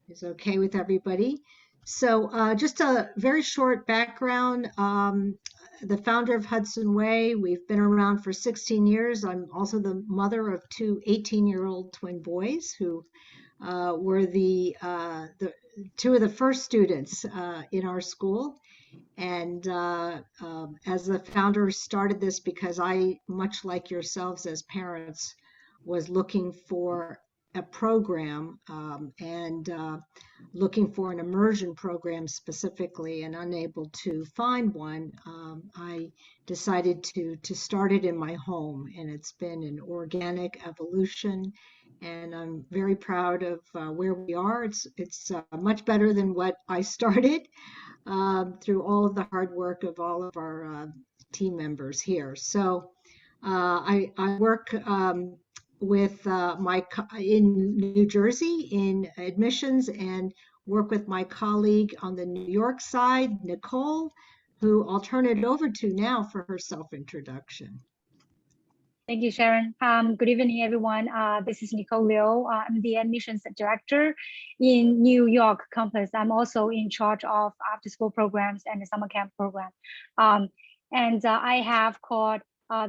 is okay with everybody. So just a very short background. The founder of Hudson Way. We've been around for 16 years. I'm also the mother of two 18-year-old twin boys who were the two of the first students in our school. And as the founder, started this because I, much like yourselves as parents, was looking for a program and looking for an immersion program specifically and unable to find one. I decided to start it in my home, and it's been an organic evolution. And I'm very proud of where we are. It's much better than what I started through all of the hard work of all of our team members here. So I work with in New Jersey in admissions and work with my colleague on the New York side, Nicole, who I'll turn it over to now for her self-introduction. Thank you, Sharon. Good evening, everyone. This is Nicole Liu. I'm the admissions director in New York campus. I'm also in charge of after-school programs and the summer camp program. I have called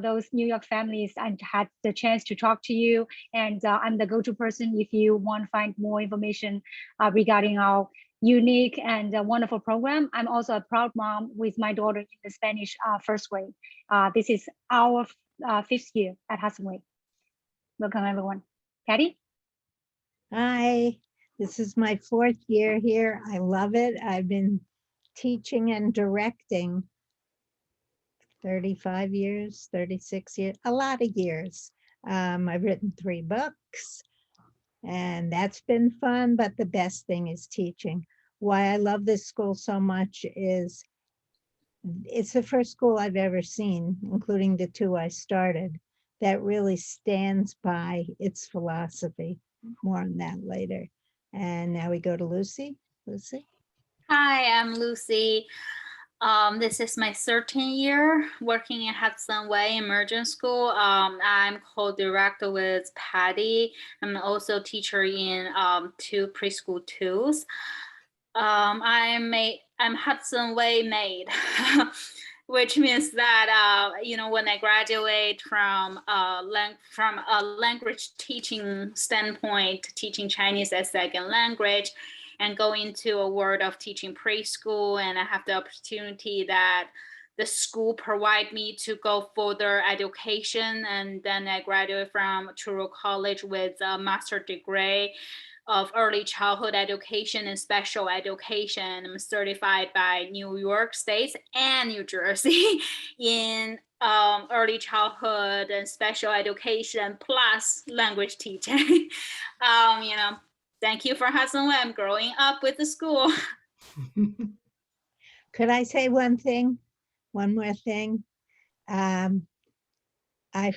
those New York families and had the chance to talk to you. And I'm the go-to person if you want to find more information regarding our unique and wonderful program. I'm also a proud mom with my daughter in the Spanish first grade. This is our 5th year at Hudson Way. Welcome, everyone. Patty? Hi, this is my 4th year here. I love it. I've been teaching and directing 35 years, 36 years, a lot of years. I've written 3 books, and that's been fun, but the best thing is teaching. Why I love this school so much is it's the first school I've ever seen, including the 2 I started, that really stands by its philosophy. More on that later. And now we go to Lucy. Lucy? Hi, I'm Lucy. This is my 13th year working at Hudson Way Immersion School. I'm co-director with Patty. I'm also teacher in 2 preschool tools. I'm Hudson Way made, which means that when I graduate from a language teaching standpoint, teaching Chinese as second language, and go into a world of teaching preschool, and I have the opportunity that the school provide me to go further education, and then I graduate from Truro College with a master's degree of early childhood education and special education. I'm certified by New York State and New Jersey in early childhood and special education plus language teaching. Thank you for Hudson Way. I'm growing up with the school. Could I say one more thing? I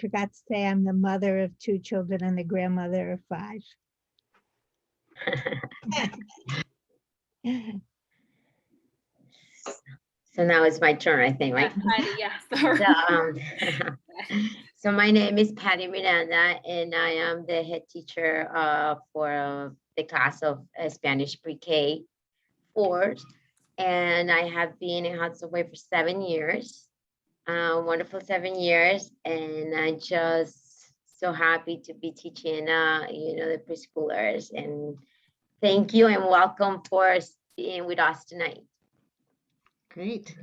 forgot to say I'm the mother of 2 children and the grandmother of 5. So now it's my turn, I think, right? Yeah, sorry. So my name is Patty Miranda, and I am the head teacher for the class of Spanish pre-K 4. And I have been in Hudson Way for 7 years, wonderful 7 years. And I'm just so happy to be teaching, the preschoolers. And thank you and welcome for being with us tonight. Great.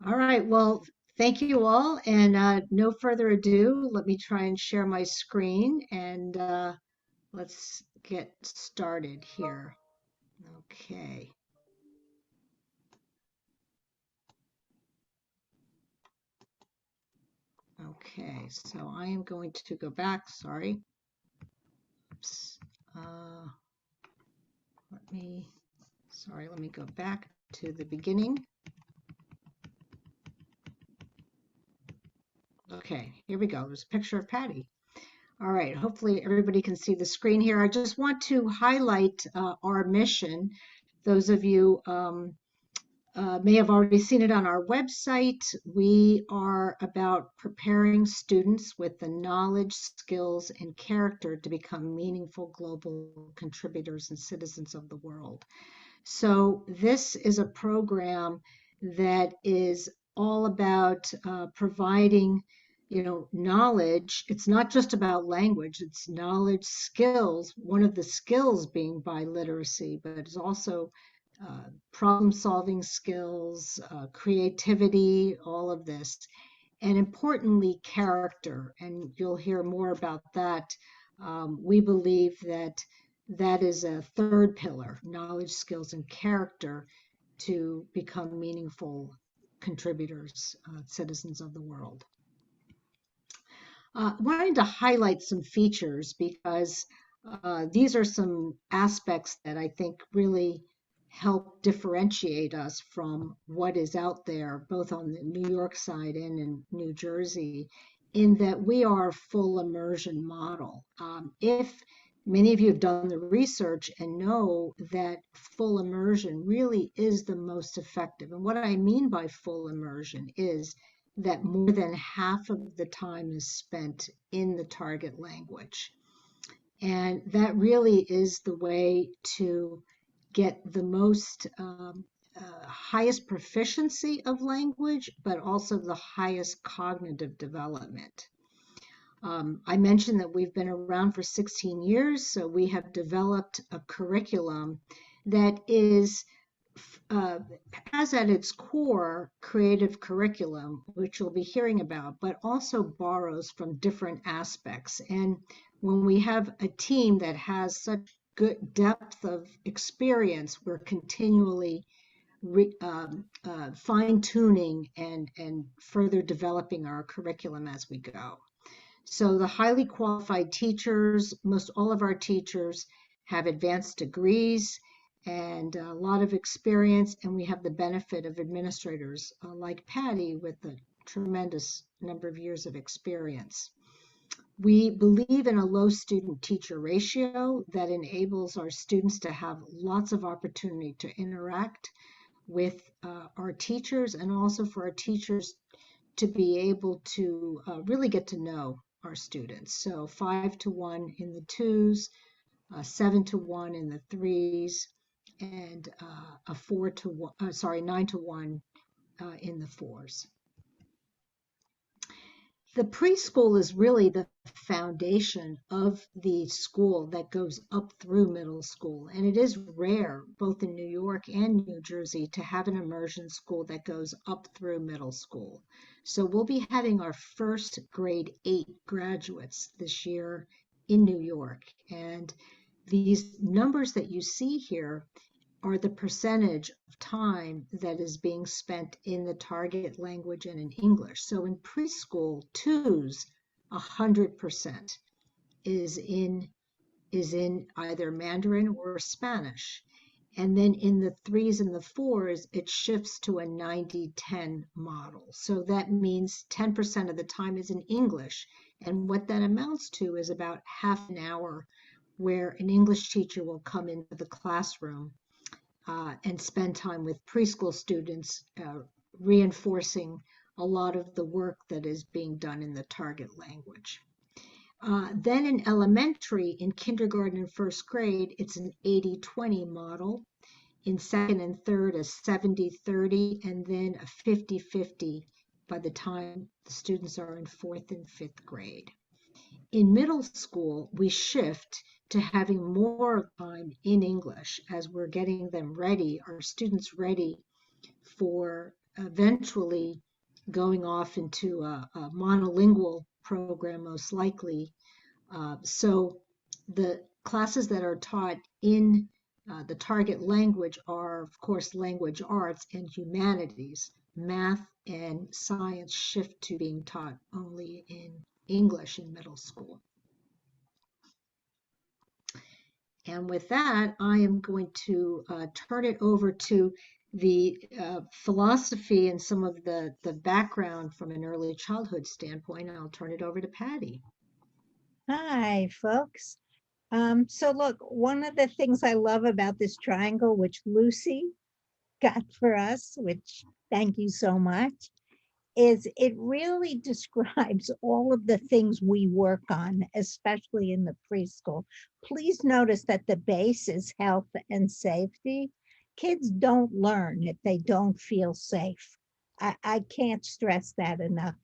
All right. Well, thank you all. And no further ado, let me try and share my screen and let's get started here. Okay. Okay, so I am going to go back, sorry. Oops. Let me go back to the beginning. Okay, here we go. There's a picture of Patty. All right, hopefully everybody can see the screen here. I just want to highlight our mission. Those of you may have already seen it on our website. We are about preparing students with the knowledge, skills, and character to become meaningful global contributors and citizens of the world. So this is a program that is all about providing, knowledge. It's not just about language, it's knowledge, skills, one of the skills being biliteracy, but it's also problem-solving skills, creativity, all of this, and importantly, character. And you'll hear more about that. We believe that that is a third pillar, knowledge, skills, and character, to become meaningful contributors, citizens of the world. Wanted to highlight some features because these are some aspects that I think really help differentiate us from what is out there, both on the New York side and in New Jersey, in that we are a full immersion model. If many of you have done the research and know that full immersion really is the most effective. And what I mean by full immersion is that more than half of the time is spent in the target language. And that really is the way to get the most highest proficiency of language, but also the highest cognitive development. I mentioned that we've been around for 16 years, so we have developed a curriculum that is has at its core creative curriculum, which you'll be hearing about, but also borrows from different aspects. And when we have a team that has such good depth of experience, we're continually fine-tuning and further developing our curriculum as we go. So the highly qualified teachers, most all of our teachers have advanced degrees and a lot of experience, and we have the benefit of administrators like Patty with a tremendous number of years of experience. We believe in a low student-teacher ratio that enables our students to have lots of opportunity to interact with our teachers, and also for our teachers to be able to really get to know our students. So 5-to-1 in the 2s, 7-to-1 in the 3s, and a 9-to-1 in the 4s. The preschool is really the foundation of the school that goes up through middle school. And it is rare, both in New York and New Jersey, to have an immersion school that goes up through middle school. So we'll be having our first grade 8 graduates this year in New York. And these numbers that you see here are the percentage of time that is being spent in the target language and in English. So in preschool, 2s, 100% is in either Mandarin or Spanish. And then in the 3s and the 4s, it shifts to a 90-10 model. So that means 10% of the time is in English. And what that amounts to is about half an hour where an English teacher will come into the classroom and spend time with preschool students, reinforcing a lot of the work that is being done in the target language. Then in elementary, in kindergarten and first grade, it's an 80-20 model. In second and third, a 70-30, and then a 50-50 by the time the students are in fourth and fifth grade. In middle school, we shift to having more time in English as we're getting them ready, our students ready for eventually going off into a monolingual program, most likely. So the classes that are taught in the target language are, of course, language arts and humanities. Math and science shift to being taught only in English in middle school. And with that, I am going to turn it over to the philosophy and some of the background from an early childhood standpoint. I'll turn it over to Patty. Hi, folks. So look, one of the things I love about this triangle, which Lucy got for us, which thank you so much, is it really describes all of the things we work on, especially in the preschool. Please notice that the base is health and safety. Kids don't learn if they don't feel safe. I can't stress that enough.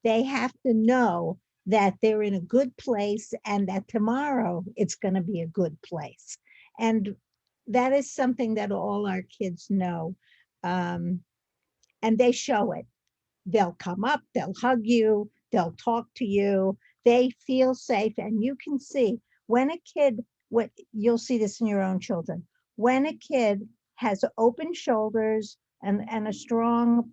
They have to know that they're in a good place and that tomorrow it's going to be a good place. And that is something that all our kids know. And they show it. They'll come up, they'll hug you, they'll talk to you, they feel safe. And you can see when a kid, what you'll see this in your own children, when a kid has open shoulders and a strong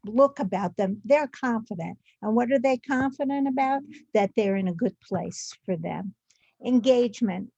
look about them, they're confident. And what are they confident about? That they're in a good place for them. Engagement.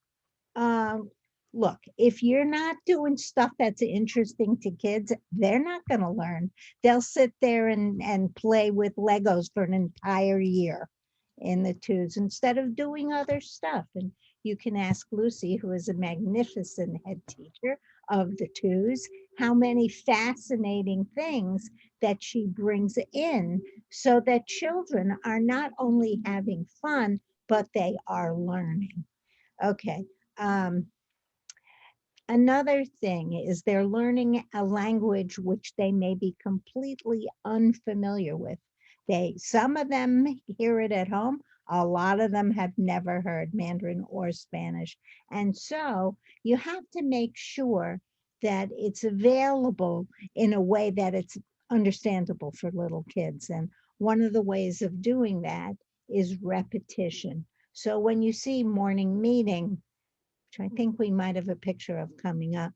Um, Look, if you're not doing stuff that's interesting to kids, they're not going to learn. They'll sit there and play with Legos for an entire year in the twos instead of doing other stuff. And you can ask Lucy, who is a magnificent head teacher of the twos, how many fascinating things that she brings in so that children are not only having fun, but they are learning. Okay. Another thing is they're learning a language which they may be completely unfamiliar with. Some of them hear it at home. A lot of them have never heard Mandarin or Spanish. And so you have to make sure that it's available in a way that it's understandable for little kids. And one of the ways of doing that is repetition. So when you see morning meeting, which I think we might have a picture of coming up,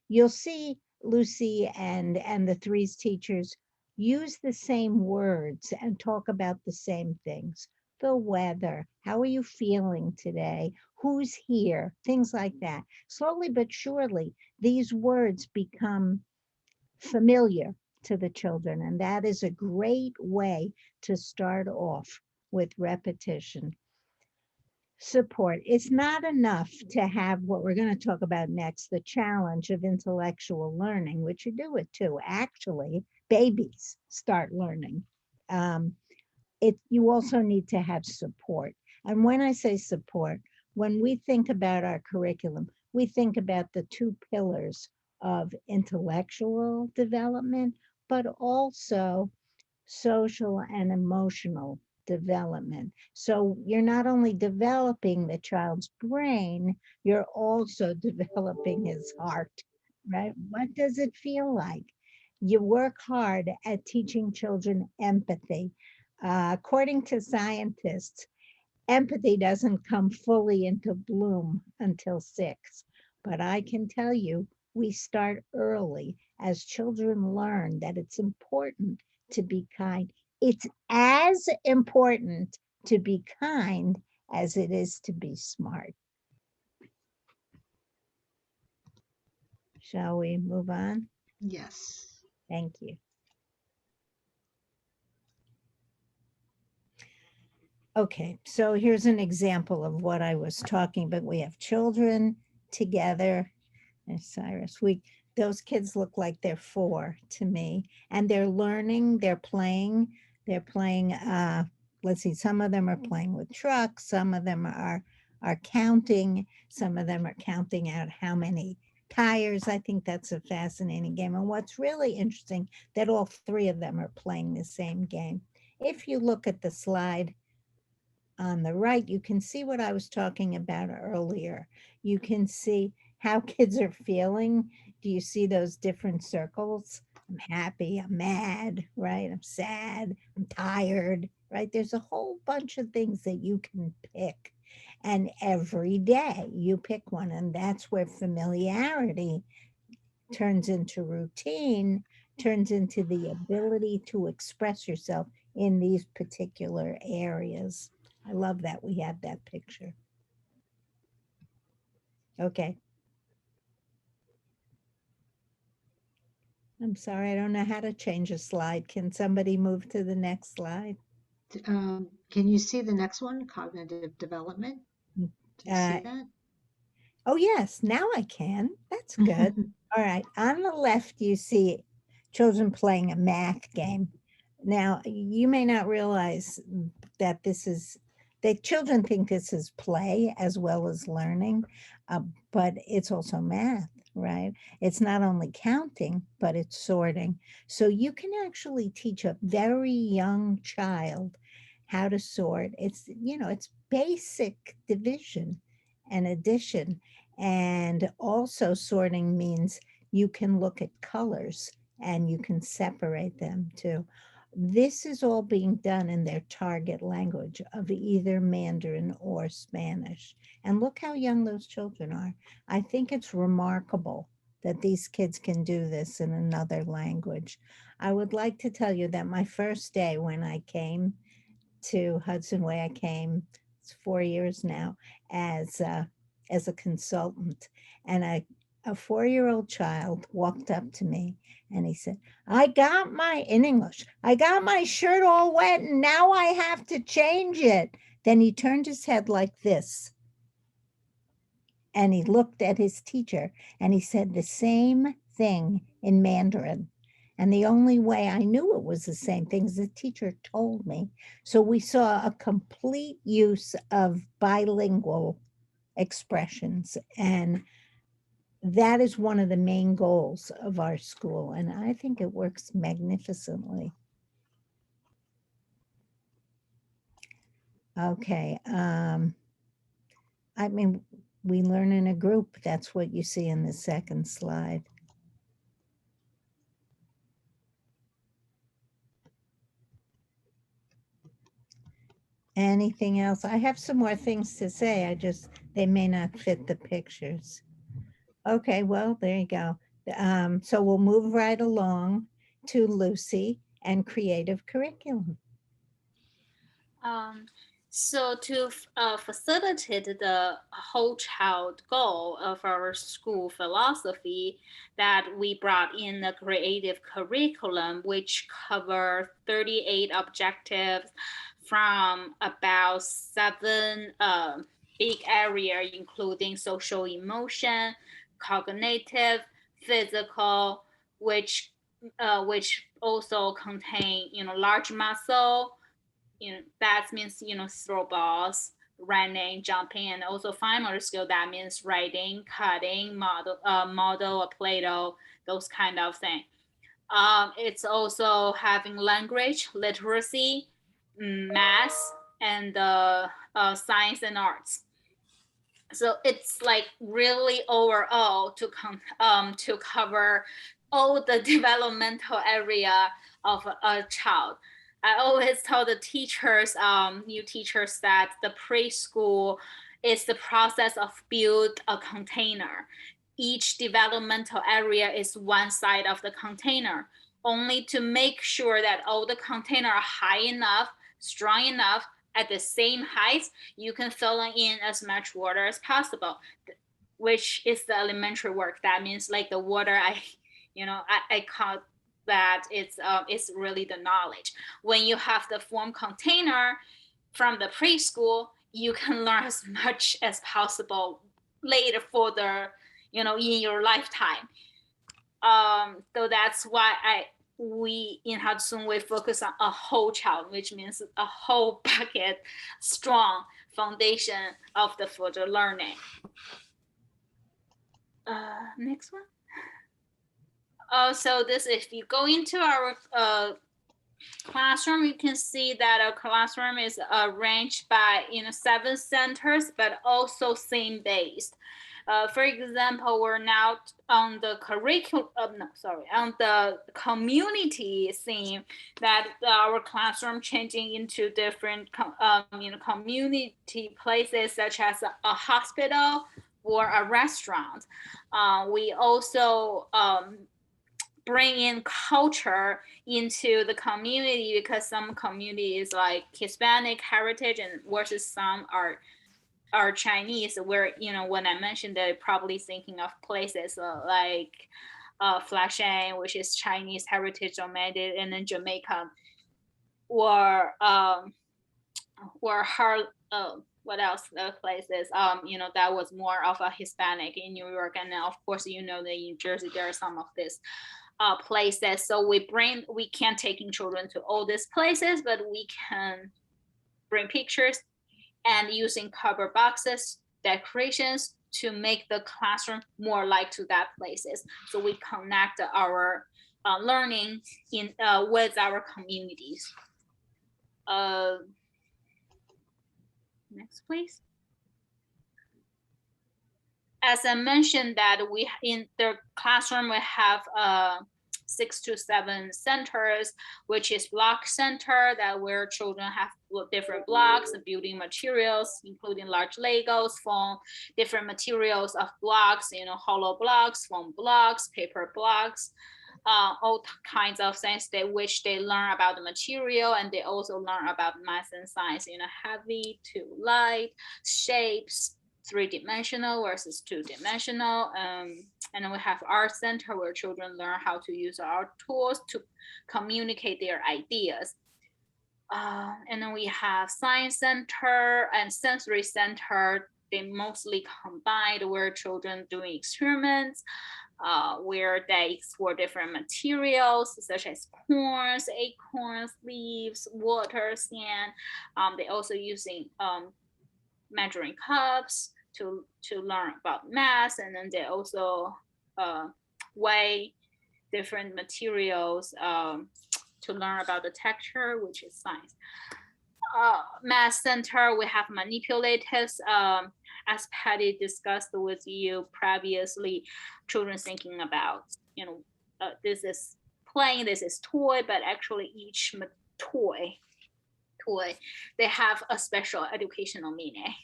you'll see Lucy and the threes teachers use the same words and talk about the same things. The weather, how are you feeling today? Who's here? Things like that. Slowly but surely, these words become familiar to the children, and that is a great way to start off with repetition. Support. It's not enough to have what we're going to talk about next, the challenge of intellectual learning, which you do it too. Actually, babies start learning. You also need to have support. And when I say support, when we think about our curriculum, we think about the two pillars of intellectual development, but also social and emotional development. So you're not only developing the child's brain, you're also developing his heart, right? What does it feel like? You work hard at teaching children empathy. According to scientists, empathy doesn't come fully into bloom until 6. But I can tell you, we start early as children learn that it's important to be kind. It's as important to be kind as it is to be smart. Shall we move on? Yes. Thank you. Okay, so here's an example of what I was talking about. We have children together. There's Cyrus. Those kids look like they're 4 to me, and they're learning, they're playing, let's see, some of them are playing with trucks, some of them are counting, some of them are counting out how many tires. I think that's a fascinating game. And what's really interesting, that all 3 of them are playing the same game. If you look at the slide on the right, you can see what I was talking about earlier. You can see how kids are feeling. Do you see those different circles? I'm happy, I'm mad, right? I'm sad, I'm tired, right? There's a whole bunch of things that you can pick. And every day you pick one, and that's where familiarity turns into routine, turns into the ability to express yourself in these particular areas. I love that we have that picture. Okay. I'm sorry, I don't know how to change a slide. Can somebody move to the next slide? Can you see the next one? Cognitive development. Do you see that? Oh, yes, now I can. That's good. All right, on the left, you see children playing a math game. Now, you may not realize that children think this is play as well as learning, but it's also math, right? It's not only counting, but it's sorting. So you can actually teach a very young child how to sort. It's basic division and addition. And also sorting means you can look at colors and you can separate them too. This is all being done in their target language of either Mandarin or Spanish. And look how young those children are. I think it's remarkable that these kids can do this in another language. I would like to tell you that my first day when I came to Hudson Way, it's 4 years now, as a consultant. And a 4-year-old child walked up to me and he said, in English, I got my shirt all wet and now I have to change it. Then he turned his head like this and he looked at his teacher and he said the same thing in Mandarin. And the only way I knew it was the same thing is the teacher told me. So we saw a complete use of bilingual expressions. And that is one of the main goals of our school. And I think it works magnificently. Okay. I mean, we learn in a group. That's what you see in the second slide. Anything else? I have some more things to say. They may not fit the pictures. Okay, well, there you go. So we'll move right along to Lucy and creative curriculum. So to facilitate the whole child goal of our school philosophy, that we brought in the creative curriculum, which cover 38 objectives from about 7 big areas, including social emotion, cognitive, physical, which also contain large muscle. That means throw balls, running, jumping, and also fine motor skill. That means writing, cutting, model, a Play-Doh, those kind of thing. It's also having language, literacy, math, and science and arts. So it's like really overall to cover all the developmental area of a child. I always tell the teachers, new teachers, that the preschool is the process of build a container. Each developmental area is one side of the container, only to make sure that all the container are high enough, strong enough, at the same height, you can fill in as much water as possible, which is the elementary work. That means like the water, I call that it's really the knowledge. When you have the form container from the preschool, you can learn as much as possible later further, in your lifetime. So that's why we in Hudson we focus on a whole child, which means a whole bucket, strong foundation of the further learning. Next one. So this, if you go into our classroom, you can see that our classroom is arranged by 7 centers, but also theme based. For example, we're now on the on the community theme, that our classroom changing into different community places, such as a hospital or a restaurant. We also bring in culture into the community, because some communities like Hispanic heritage and versus some are Chinese, where when I mentioned that, probably thinking of places like Flushing, which is Chinese heritage dominated, and then Jamaica, or what else places, you know, that was more of a Hispanic in New York. And then of course, you know, that in New Jersey, there are some of these places. So we can't take in children to all these places, but we can bring pictures and using cardboard boxes, decorations to make the classroom more like to that places. So we connect our learning in with our communities. Next, please. As I mentioned that we in the classroom we have 6 to 7 centers, which is block center that where children have different blocks and building materials, including large Legos, foam, different materials of blocks, you know, hollow blocks, foam blocks, paper blocks, all kinds of things which they learn about the material, and they also learn about math and science, you know, heavy to light, shapes, 3-dimensional versus 2-dimensional. And then we have art center where children learn how to use our tools to communicate their ideas. And then we have science center and sensory center. They mostly combined where children doing experiments, where they explore different materials such as corns, acorns, leaves, water, sand. They also using measuring cups to learn about math, and then they also weigh different materials to learn about the texture, which is science. Math center, we have manipulators. As Patty discussed with you previously, children thinking about, you know, this is playing, this is toy, but actually each toy, they have a special educational meaning.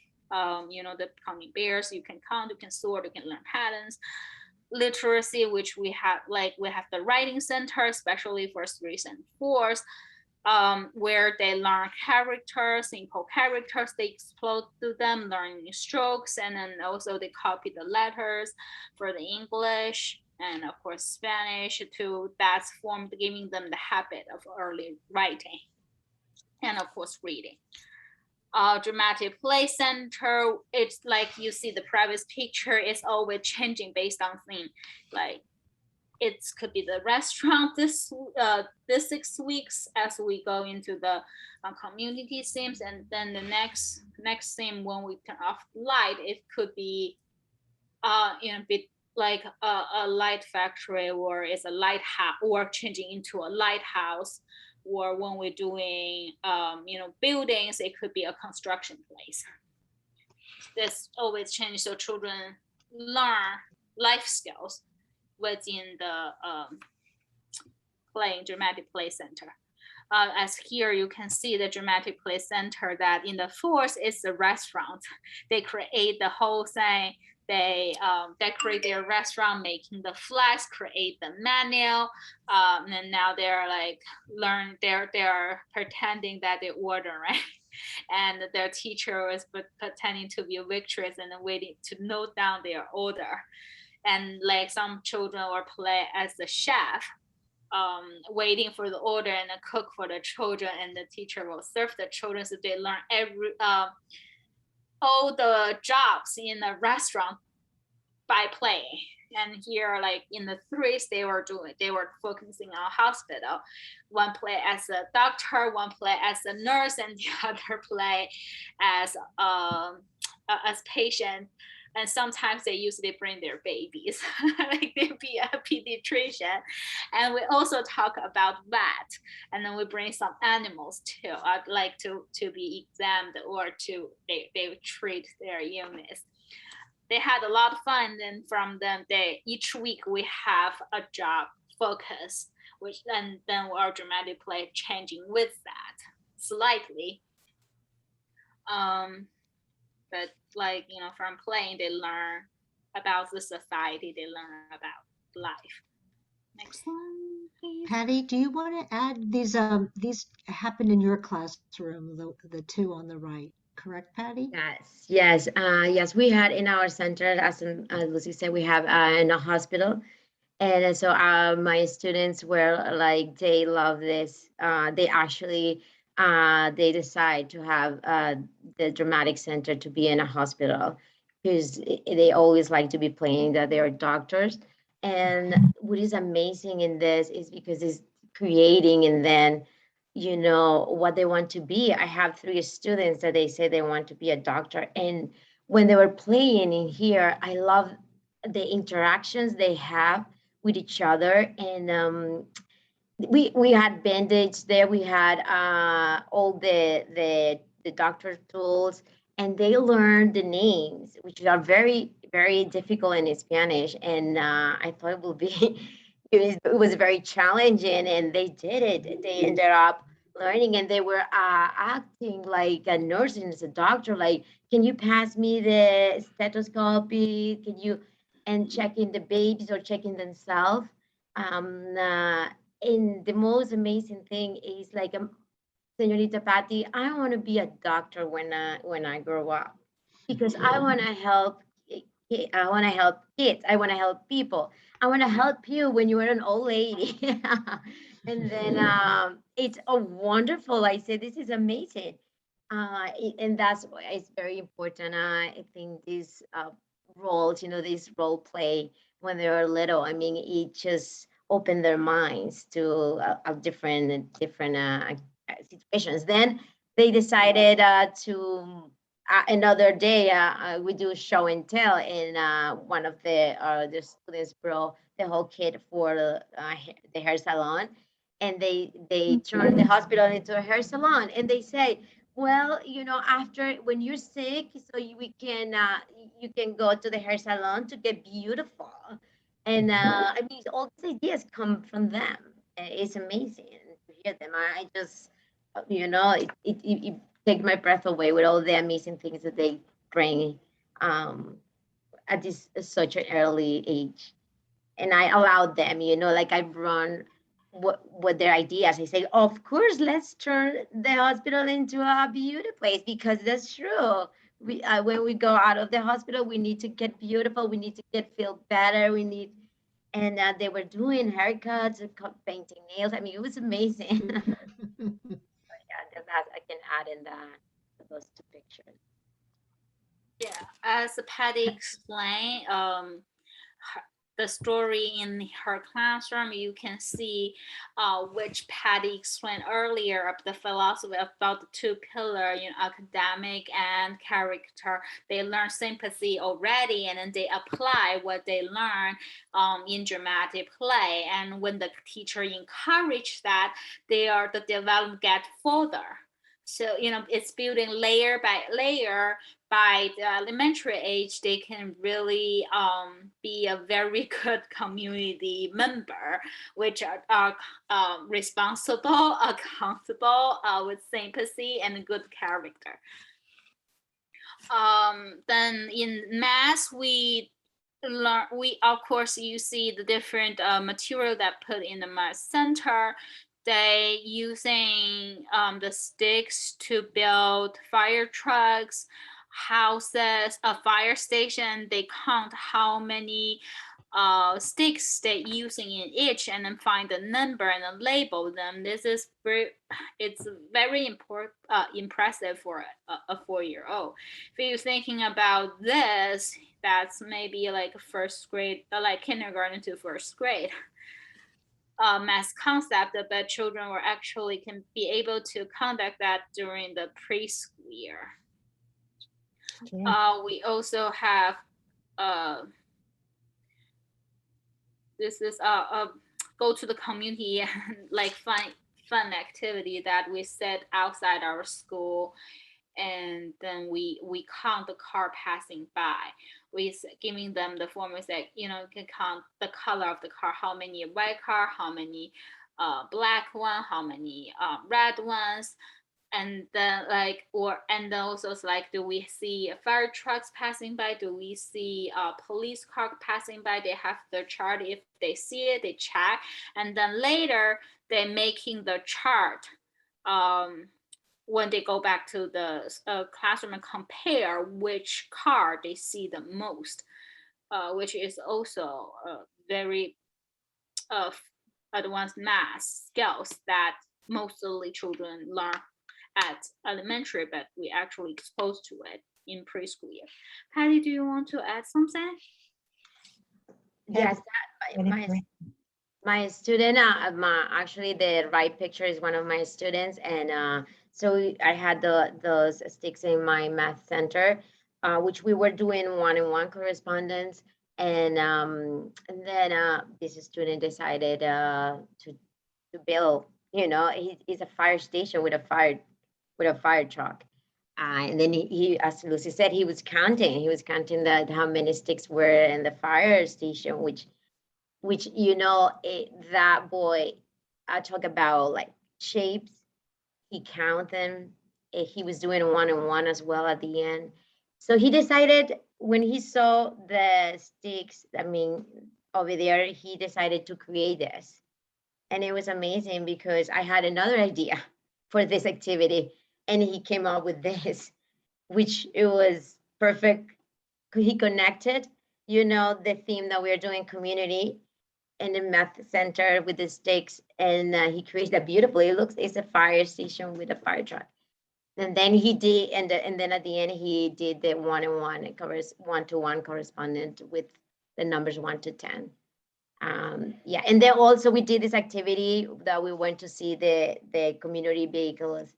You know, the counting bears, you can count, you can sort, you can learn patterns. Literacy, which we have the writing center, especially for 3s and 4s, where they learn characters, simple characters, they explode through them, learning strokes, and then also they copy the letters for the English and of course Spanish to that's formed, giving them the habit of early writing and of course reading. Dramatic play center, it's like you see the previous picture is always changing based on theme. Like it could be the restaurant this 6 weeks as we go into the community themes, and then the next theme when we turn off light, it could be you know, bit like a light factory, or it's a lighthouse, or changing into a lighthouse. Or when we're doing, you know, buildings, it could be a construction place. This always changes, so children learn life skills within the dramatic play center. As here you can see the dramatic play center that in the 4th is the restaurant. They create the whole thing. They decorate their restaurant, making the flags, create the menu, and now they're like they're pretending that they order, right? And their teacher was pretending to be a waitress and then waiting to note down their order. And like some children will play as the chef, waiting for the order and cook for the children, and the teacher will serve the children, so they learn all the jobs in a restaurant by playing. And here, like in the 3s, they were focusing on hospital. One play as a doctor, one play as a nurse, and the other play as patient. And sometimes they usually bring their babies, like they be a pediatrician. And we also talk about that. And then we bring some animals too, like to be examined, or they treat their illness. They had a lot of fun. And from them, each week we have a job focus, which then our dramatic play changing with that slightly. But like, you know, from playing, they learn about the society, they learn about life. Next one, please. Patty, do you want to add these happened in your classroom, the 2 on the right, correct, Patty? Yes, we had in our center, as Lucy said, we have in a hospital. And so my students were like, they love this. They actually they decide to have the dramatic center to be in a hospital, because they always like to be playing that they are doctors. And what is amazing in this is because it's creating, and then what they want to be. I have 3 students that they say they want to be a doctor, and when they were playing in here, I love the interactions they have with each other. And we had bandage there, we had all the doctor tools, and they learned the names, which are very, very difficult in Spanish. And I thought it would be it was very challenging, and they did it. They ended up learning, and they were acting like a nurse and as a doctor, like, can you pass me the stethoscope, can you, and checking the babies or checking themselves. And the most amazing thing is like, Señorita Patty, I want to be a doctor when I grow up, because I want to help. I want to help kids. I want to help people. I want to help you when you are an old lady. And then it's a wonderful. I say this is amazing, and that's why it's very important. I think these roles, this role play when they were little. I mean, it just opened their minds to different situations. Then they decided to another day we do show and tell, and one of the students brought the whole kit for the hair salon, and they turned the hospital into a hair salon, and they say, well, after when you're sick, so we can you can go to the hair salon to get beautiful. And I mean, all these ideas come from them. It's amazing to hear them. I just, it take my breath away with all the amazing things that they bring at this such an early age. And I allowed them, like I run what their ideas. I say, of course, let's turn the hospital into a beauty place, because that's true. We when we go out of the hospital, we need to get beautiful. We need to feel better. We need, and they were doing haircuts, and painting nails. I mean, it was amazing. Yeah, that I can add in those 2 pictures. Yeah, as Patty explained, the story in her classroom, you can see which Patty explained earlier of the philosophy about the 2 pillars, academic and character. They learn sympathy already, and then they apply what they learn in dramatic play. And when the teacher encourage that, the development get further. So, it's building layer by layer. By the elementary age, they can really be a very good community member, which are responsible, accountable, with sympathy and good character. Then in math, we learn. Of course, you see the different material that put in the math center. They using the sticks to build fire trucks, houses, a fire station. They count how many sticks they're using in each, and then find the number and then label them. It's very impressive for a 4-year-old. If you're thinking about this, that's maybe like first grade, like kindergarten to first grade. Math concept, but children can be able to conduct that during the preschool year. Okay. We also have this is go to the community and like fun activity that we set outside our school, and then we count the car passing by. We giving them the form. We say, you can count the color of the car, how many white car, how many black one, how many red ones. And then and then also it's like, do we see fire trucks passing by? Do we see a police car passing by? They have the chart. If they see it, they check. And then later they're making the chart when they go back to the classroom and compare which car they see the most, which is also very advanced math skills that mostly children learn at elementary, but we actually exposed to it in preschool year. Patty, do you want to add something? Yes, my student, actually the right picture is one of my students, and so I had those sticks in my math center, which we were doing one-on-one correspondence, and then this student decided to build. You know, he's a fire station with a fire truck. And then he, as Lucy said, he was counting. He was counting that how many sticks were in the fire station, which you know, that boy, I talk about like shapes. He count them. He was doing one-on-one as well at the end. So he decided when he saw the sticks, I mean, over there, he decided to create this. And it was amazing because I had another idea for this activity, and he came up with this, which it was perfect. He connected, you know, the theme that we're doing, community, in the math center with the stakes, and he created that beautifully. It looks, it's a fire station with a fire truck. And then he did, and then at the end he did the one-on-one. It covers one-to-one correspondent with the numbers 1 to 10. Yeah, and then also we did this activity that we went to see the community vehicles,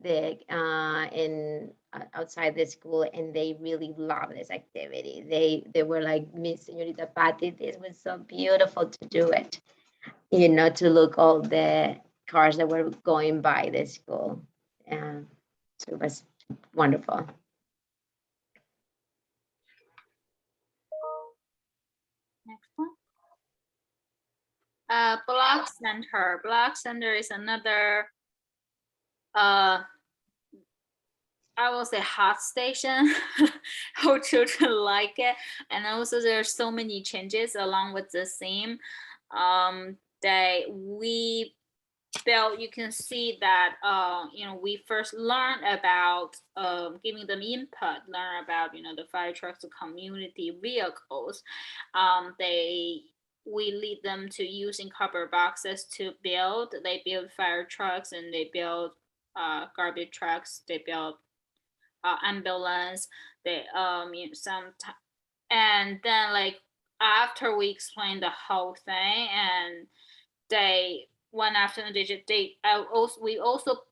in outside the school, and they really love this activity. They were like, Miss Señorita Patty, this was so beautiful to do it, you know, to look all the cars that were going by the school. So it was wonderful. Next one. Block Center. Block Center is another, I will say, hot station. How children like it, and also there's so many changes along with the theme. That we built. You can see that you know, we first learned about giving them input, learn about, you know, the fire trucks, the community vehicles. We lead them to using cardboard boxes to build. They build fire trucks, and they build garbage trucks. They build ambulance. They you know, and then like after we explained the whole thing, and they one afternoon we also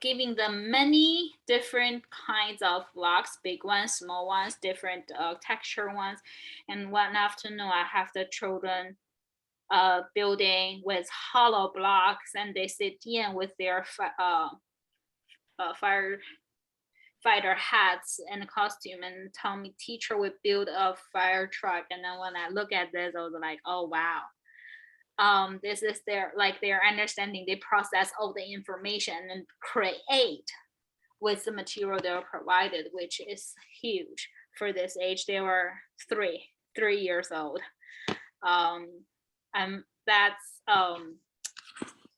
giving them many different kinds of blocks, big ones, small ones, different texture ones. And one afternoon I have the children building with hollow blocks, and they sit in with their firefighter hats and costume, and tell me, teacher, we build a fire truck. And then when I look at this, I was like, oh wow. This is their understanding. They process all the information and create with the material they were provided, which is huge for this age. They were 3 years old. And that's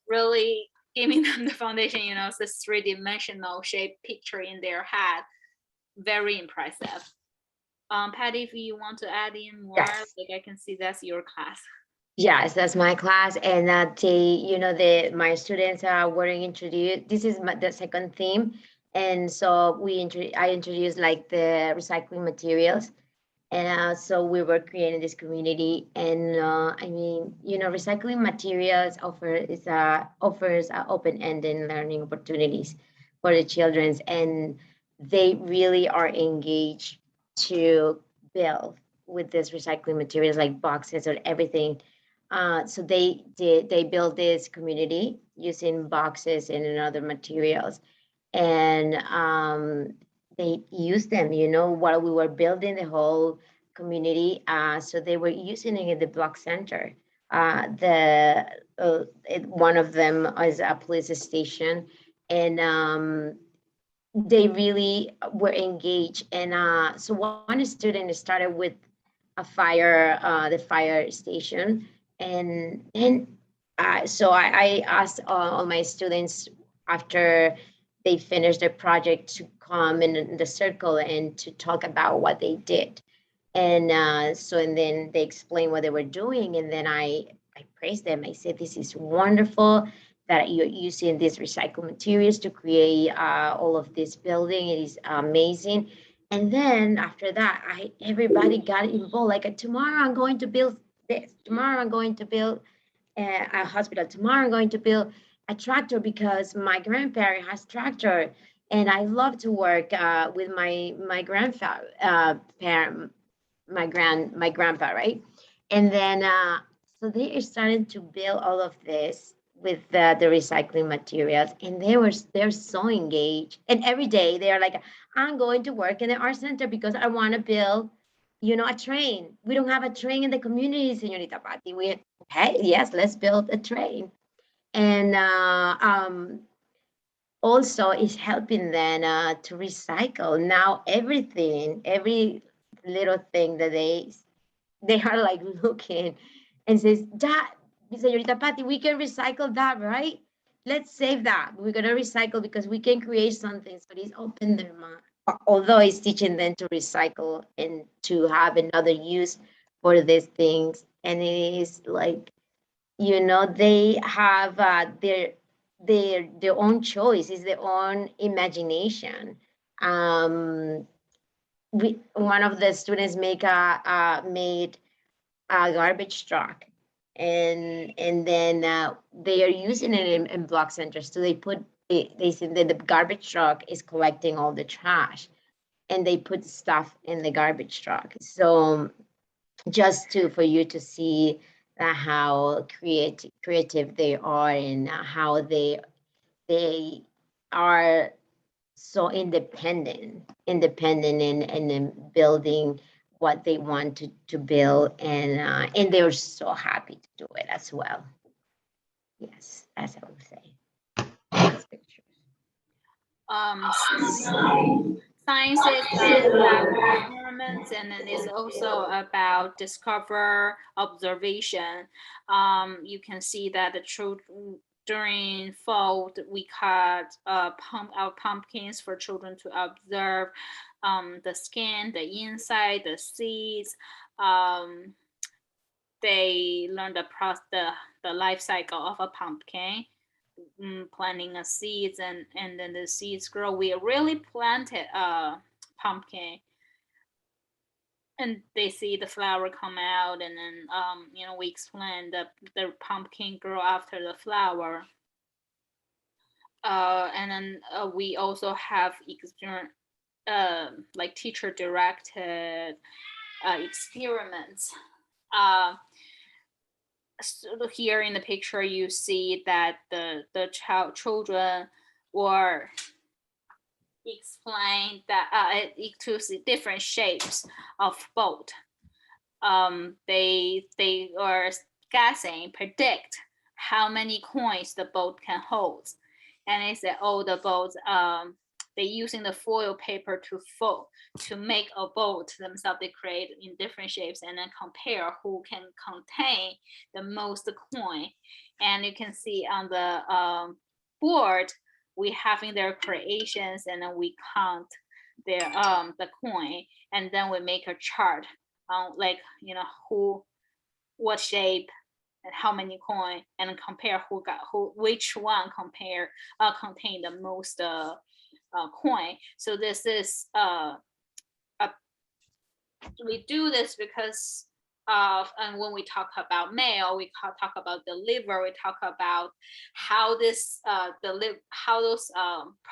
really giving them the foundation, you know, it's this 3-dimensional shape picture in their head. Very impressive. Patty, if you want to add in more, yes. like I can see that's your class. Yes, that's my class, and you know, my students were introduced. This is the second theme, and so I introduced like the recycling materials, and so we were creating this community. And I mean, you know, recycling materials offers open-ended learning opportunities for the children, and they really are engaged to build with this recycling materials like boxes or everything. So they built this community using boxes and other materials, and they used them, you know, while we were building the whole community. So they were using it in the block center. One of them is a police station, and they really were engaged. And so one student started with the fire station, and then so I asked all my students after they finished their project to come in the circle and to talk about what they did. And then they explained what they were doing, and then I praised them. I said, this is wonderful. that you're using these recycled materials to create all of this building. It is amazing. And then after that, everybody got involved. Like tomorrow I'm going to build this. Tomorrow I'm going to build a hospital. Tomorrow I'm going to build a tractor because my grandparent has tractor, and I love to work with my grandfather, parent, my grandpa, right? And then so they are starting to build all of this with the recycling materials, and they're so engaged. And every day they are like, I'm going to work in the art center because I want to build, a train. We don't have a train in the community, Señorita Patti. Hey, yes, let's build a train. And also is helping them to recycle. Now every little thing that they are like looking and says, that, Señorita Patti, we can recycle that, right? Let's save that. We're gonna recycle because we can create something. So it's open their mind. Although it's teaching them to recycle and to have another use for these things. And it is like, they have their own choice, is their own imagination. One of the students made a garbage truck, and then they are using it in block centers. So they say that the garbage truck is collecting all the trash, and they put stuff in the garbage truck. So just for you to see how creative they are, and how they are so independent in building what they want to build, and they're so happy to do it as well. Yes, as I would say. Next picture. Science is about experiments, and then it's also about discover observation. You can see that the children during fall we cut our pumpkins for children to observe the skin, the inside, the seeds. They learn the life cycle of a pumpkin. Planting a seeds, and then the seeds grow. We really planted a pumpkin, and they see the flower come out, and then we explain that the pumpkin grow after the flower. And then we also have like teacher directed experiments. So here in the picture, you see that the children were explained that to see different shapes of boat. They are guessing, predict how many coins the boat can hold, and they said, oh, the boats they using the foil paper to make a boat themselves. They create in different shapes and then compare who can contain the most coin. And you can see on the board, we having their creations, and then we count their the coin, and then we make a chart on what shape and how many coin, and compare which one contain the most coin. So this is we do this because of, and when we talk about mail, we talk about deliver, we talk about how this how those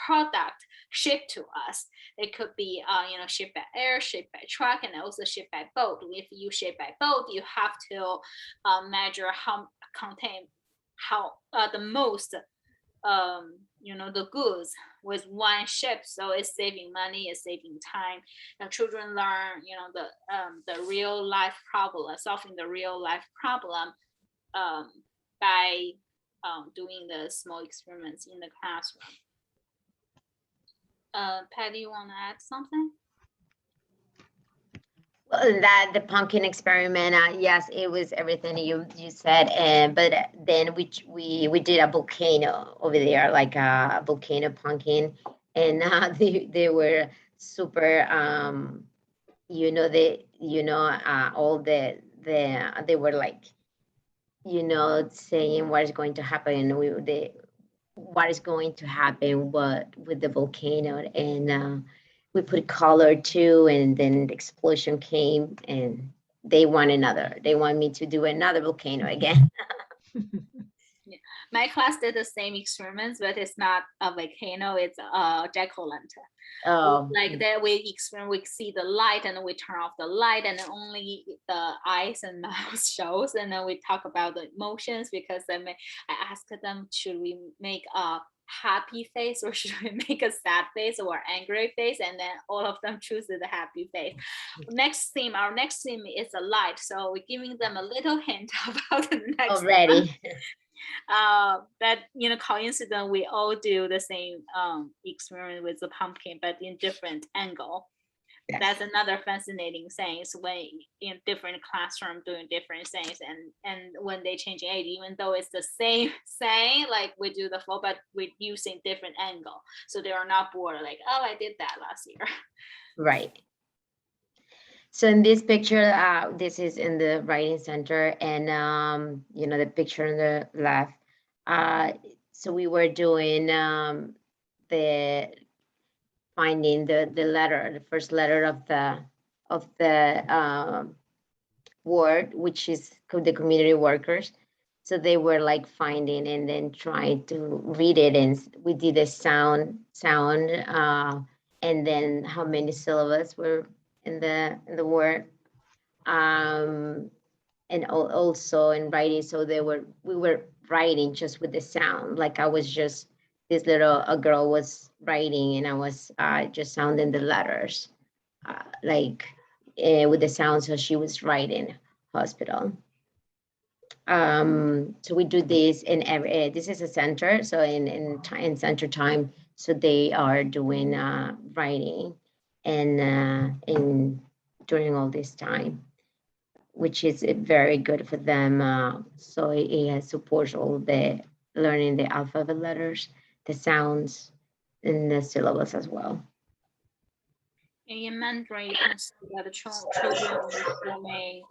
product shipped to us. It could be shipped by air, shipped by truck, and also shipped by boat. If you ship by boat, you have to measure how the most the goods with one ship. So it's saving money, it's saving time. The children learn the real life problem, solving the real life problem by doing the small experiments in the classroom. Patty, you want to add something? That the pumpkin experiment, yes, it was everything you said, but then we did a volcano over there, like a volcano pumpkin, and they were super all they were like saying what is going to happen. what is going to happen with the volcano, and we put color too, and then the explosion came, and they want me to do another volcano again. My class did the same experiments, but it's not a volcano, it's a jack-o'-lantern. Oh, Like that we experiment, we see the light and then we turn off the light and then only the eyes and mouth shows, and then we talk about the emotions, because then I asked them, should we make a happy face or should we make a sad face or angry face, and then all of them choose the happy face. Our next theme is a light, so we're giving them a little hint about the next already. that, you know, coincident, we all do the same experiment with the pumpkin, but in different angle. Yes. That's another fascinating thing, is when in different classroom doing different things, and when they change age, even though it's the same thing, like we do the flow, but we're using different angle, so they are not bored like, oh, I did that last year. Right. So in this picture, this is in the writing center, and you know, the picture on the left. So we were doing the finding the letter, the first letter of the word, which is the community workers. So they were like finding and then trying to read it, and we did a sound, and then how many syllables were in the word, and also in writing. So we were writing just with the sound, like I was just a girl was writing, and I was just sounding the letters, with the sound. So she was writing hospital. So we do this in every. This is a center, so in center time, so they are doing writing, and in during all this time, which is very good for them. So it supports all the learning the alphabet letters, the sounds, and the syllables as well. In Mandarin, you can see that the children are forming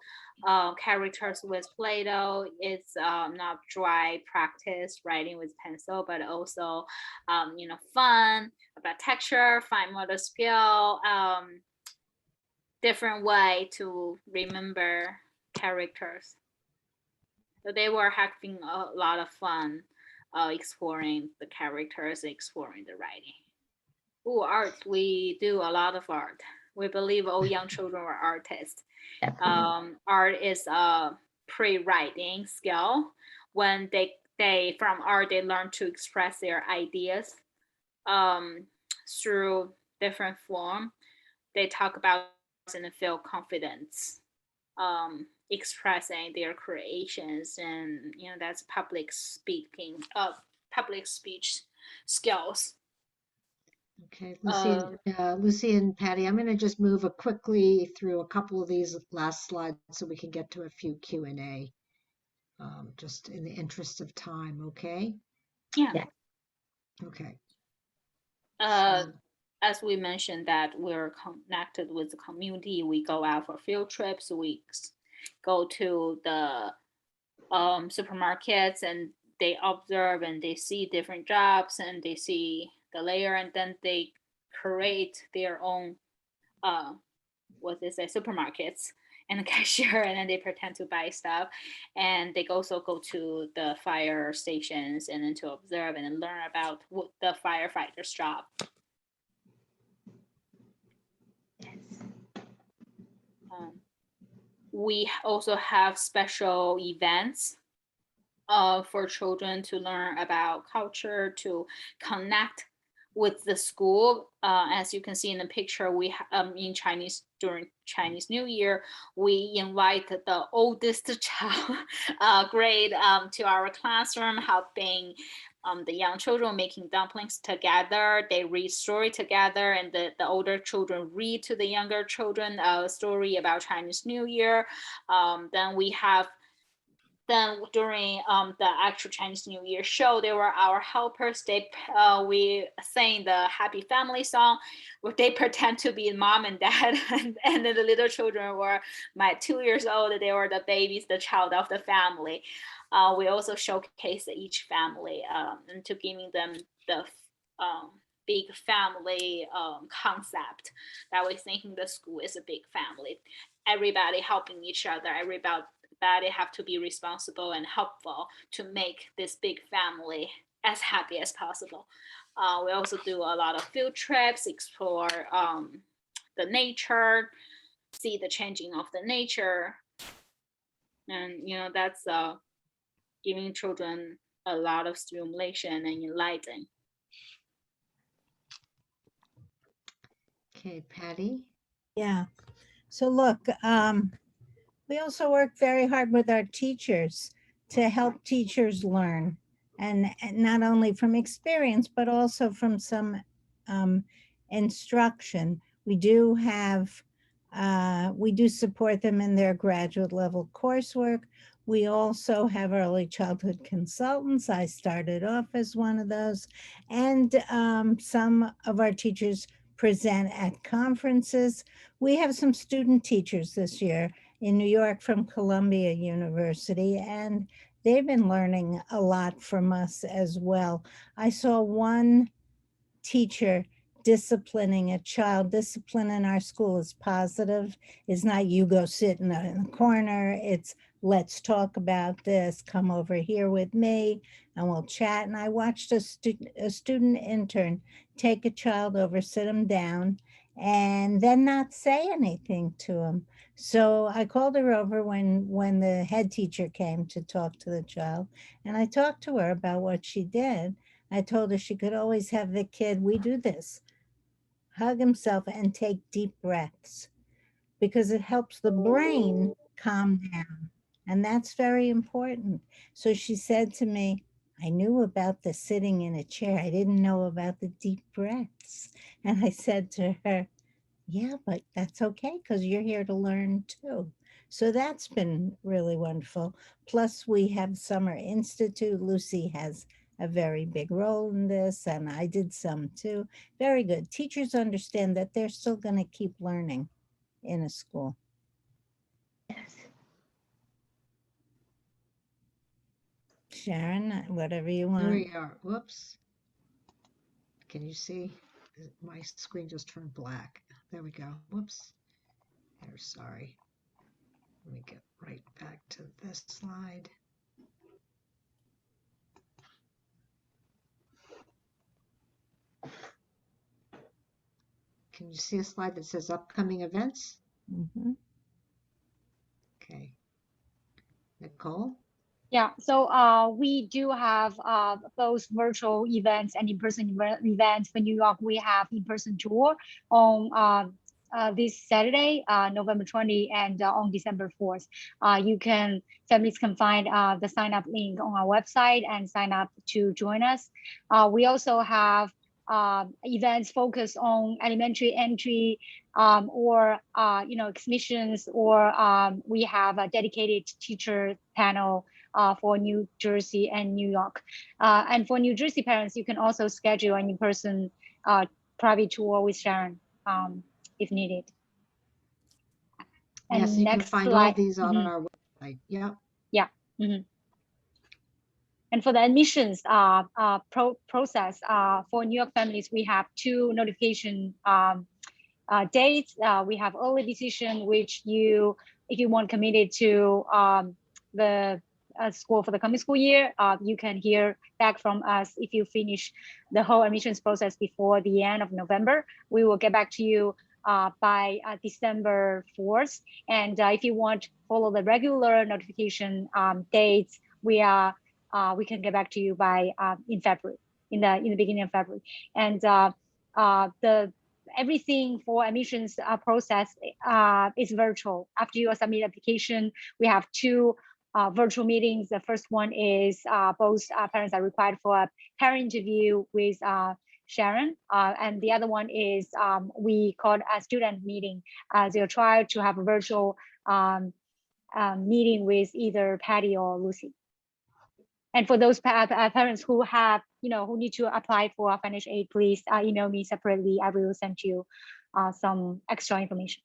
characters with Play-Doh. It's not dry practice writing with pencil, but also, you know, fun about texture, fine motor skill, different way to remember characters. So they were having a lot of fun exploring the characters, exploring the writing. Oh, art. We do a lot of art. We believe all young children are artists. Art is a pre-writing skill. When they from art, they learn to express their ideas through different form. They talk about and feel confidence expressing their creations, and you know, that's public speech skills. Okay, Lucy and Patty, I'm going to just move quickly through a couple of these last slides so we can get to a few Q&A, just in the interest of time, okay? Yeah. Okay. As we mentioned that we're connected with the community, we go out for field trips, we go to the supermarkets, and they observe and they see different jobs and they see the layer, and then they create their own supermarkets and the cashier, and then they pretend to buy stuff, and they also go to the fire stations and then to observe and then learn about what the firefighter's job. We also have special events for children to learn about culture, to connect with the school. As you can see in the picture, we in Chinese, during Chinese New Year, we invite the oldest child grade to our classroom, helping the young children making dumplings together. They read story together, and the older children read to the younger children a story about Chinese New Year. Then we have then during the actual Chinese New Year show, they were our helpers. We sang the Happy Family song, where they pretend to be mom and dad, and then the little children were my 2 years old. They were the babies, the child of the family. We also showcase each family and to giving them the big family concept that we thinking the school is a big family. Everybody helping each other. Everybody have to be responsible and helpful to make this big family as happy as possible. We also do a lot of field trips, explore the nature, see the changing of the nature, and that's giving children a lot of stimulation and enlightening. Okay, Patty. Yeah. So look, we also work very hard with our teachers to help teachers learn, and not only from experience, but also from some instruction. We do support them in their graduate level coursework. We also have early childhood consultants. I started off as one of those. And some of our teachers present at conferences. We have some student teachers this year in New York from Columbia University, and they've been learning a lot from us as well. I saw one teacher disciplining a child. Discipline in our school is positive. It's not you go sit in the corner. It's let's talk about this. Come over here with me and we'll chat. And I watched a student intern take a child over, sit him down, and then not say anything to him. So I called her over when the head teacher came to talk to the child, and I talked to her about what she did. I told her she could always have the kid, we do this, hug himself and take deep breaths, because it helps the brain calm down. And that's very important. So she said to me, I knew about the sitting in a chair. I didn't know about the deep breaths. And I said to her, yeah, but that's okay, because you're here to learn too. So that's been really wonderful. Plus we have Summer Institute. Lucy has a very big role in this, and I did some too. Very good. Teachers understand that they're still going to keep learning in a school. Yes. Sharon, whatever you Here want. we are. Whoops. Can you see? My screen just turned black. There we go. Whoops. There, sorry. Let me get right back to this slide. Can you see a slide that says upcoming events? Mhm. Okay. Nicole? Yeah, so we do have both virtual events and in-person events. For New York, we have in-person tour on this Saturday, November 20, and on December 4th. Families can find the sign-up link on our website and sign up to join us. We also have events focused on elementary entry or exhibitions, or we have a dedicated teacher panel for New Jersey and New York. And for New Jersey parents, you can also schedule an in-person private tour with Sharon if needed. And yes, you can next find slide. all these on our website. Yeah. Yeah. And for the admissions process for New York families, we have two notification dates. We have early decision, which if you want committed to the school for the coming school year, you can hear back from us if you finish the whole admissions process before the end of November. We will get back to you by December 4th. And if you want to follow the regular notification dates, we can get back to you by in February, in the beginning of February. And everything for admissions process is virtual. After you submit application, we have two virtual meetings. The first one is both parents are required for a parent interview with Sharon, and the other one is we call a student meeting. They'll try to have a virtual meeting with either Patty or Lucy. And for those parents who have, who need to apply for financial aid, please email me separately. I will send you some extra information.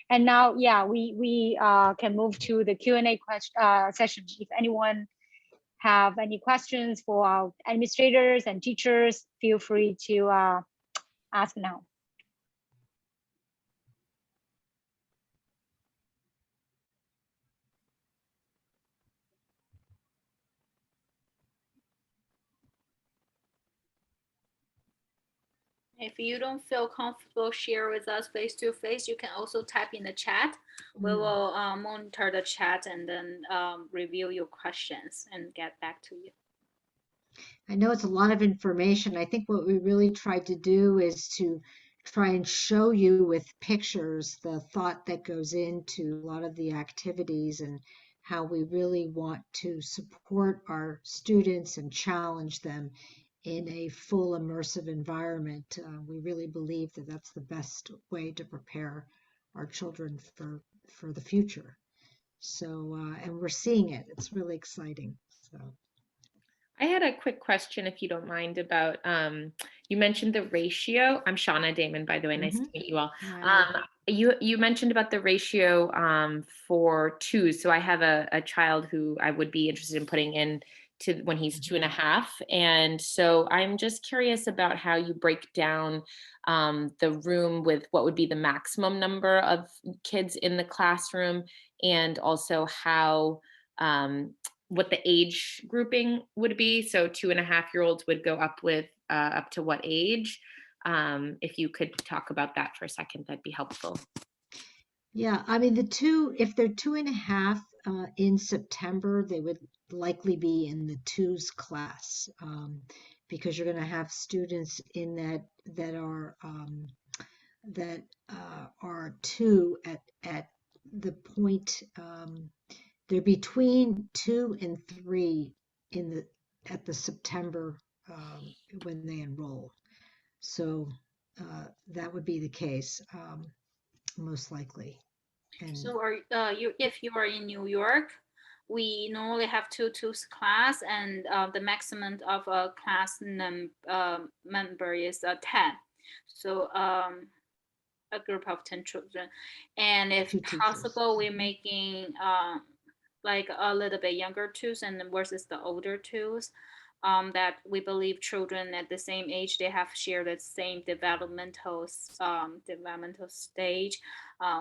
And now, yeah, we can move to the Q&A session. If anyone have any questions for our administrators and teachers, feel free to ask now. If you don't feel comfortable share with us face to face, you can also type in the chat. We will monitor the chat and then review your questions and get back to you. I know it's a lot of information. I think what we really tried to do is to try and show you with pictures the thought that goes into a lot of the activities and how we really want to support our students and challenge them in a full immersive environment. We really believe that that's the best way to prepare our children for the future. So, and we're seeing it. It's really exciting. So. I had a quick question, if you don't mind, about you mentioned the ratio. I'm Shauna Damon, by the way. Nice to meet you all. You mentioned about the ratio for twos. So I have a child who I would be interested in putting in to when he's 2.5. And so I'm just curious about how you break down the room with what would be the maximum number of kids in the classroom, and also how what the age grouping would be. So 2.5-year-olds would go up with up to what age? If you could talk about that for a second, that'd be helpful. Yeah, I mean, if they're 2.5 in September, they would likely be in the twos class, because you're going to have students in that are two at the point. They're between 2 and 3 at the September when they enroll. So that would be the case, most likely. And so if you are in New York, we normally have two class, and the maximum of a class member is 10. So a group of 10 children. And if possible, we're making like a little bit younger twos and versus the older twos, that we believe children at the same age, they have shared the same developmental stage,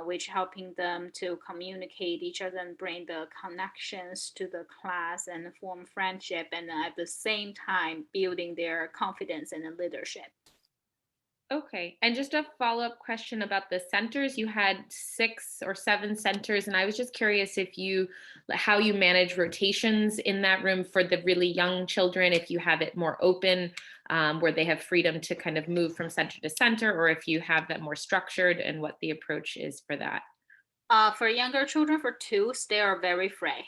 which helping them to communicate each other and bring the connections to the class and form friendship, and at the same time building their confidence and leadership. Okay, and just a follow-up question about the centers. You had 6 or 7 centers, and I was just curious how you manage rotations in that room for the really young children, if you have it more open, where they have freedom to kind of move from center to center, or if you have that more structured, and what the approach is for that. For younger children, for twos, they are very free.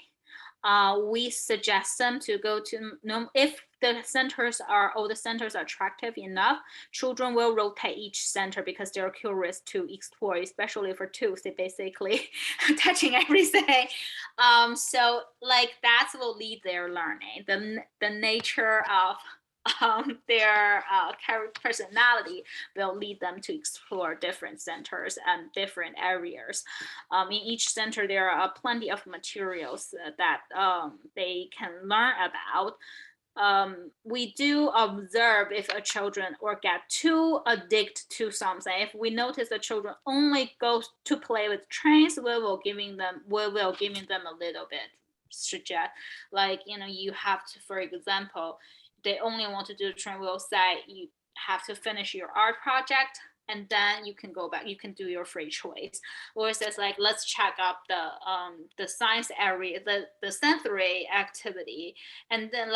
We suggest them to go to, if the centers are attractive enough, children will rotate each center because they're curious to explore, especially for twos, they basically touching everything. So like that will lead their learning. The nature of their personality will lead them to explore different centers and different areas. In each center, there are plenty of materials that they can learn about. We do observe if a children or get too addicted to something. If we notice the children only go to play with trains, we will giving them a little bit suggest, like, you have to, for example, they only want to do the train, we'll say you have to finish your art project and then you can go back, you can do your free choice. Or it says like, let's check out the science area, the sensory activity. And then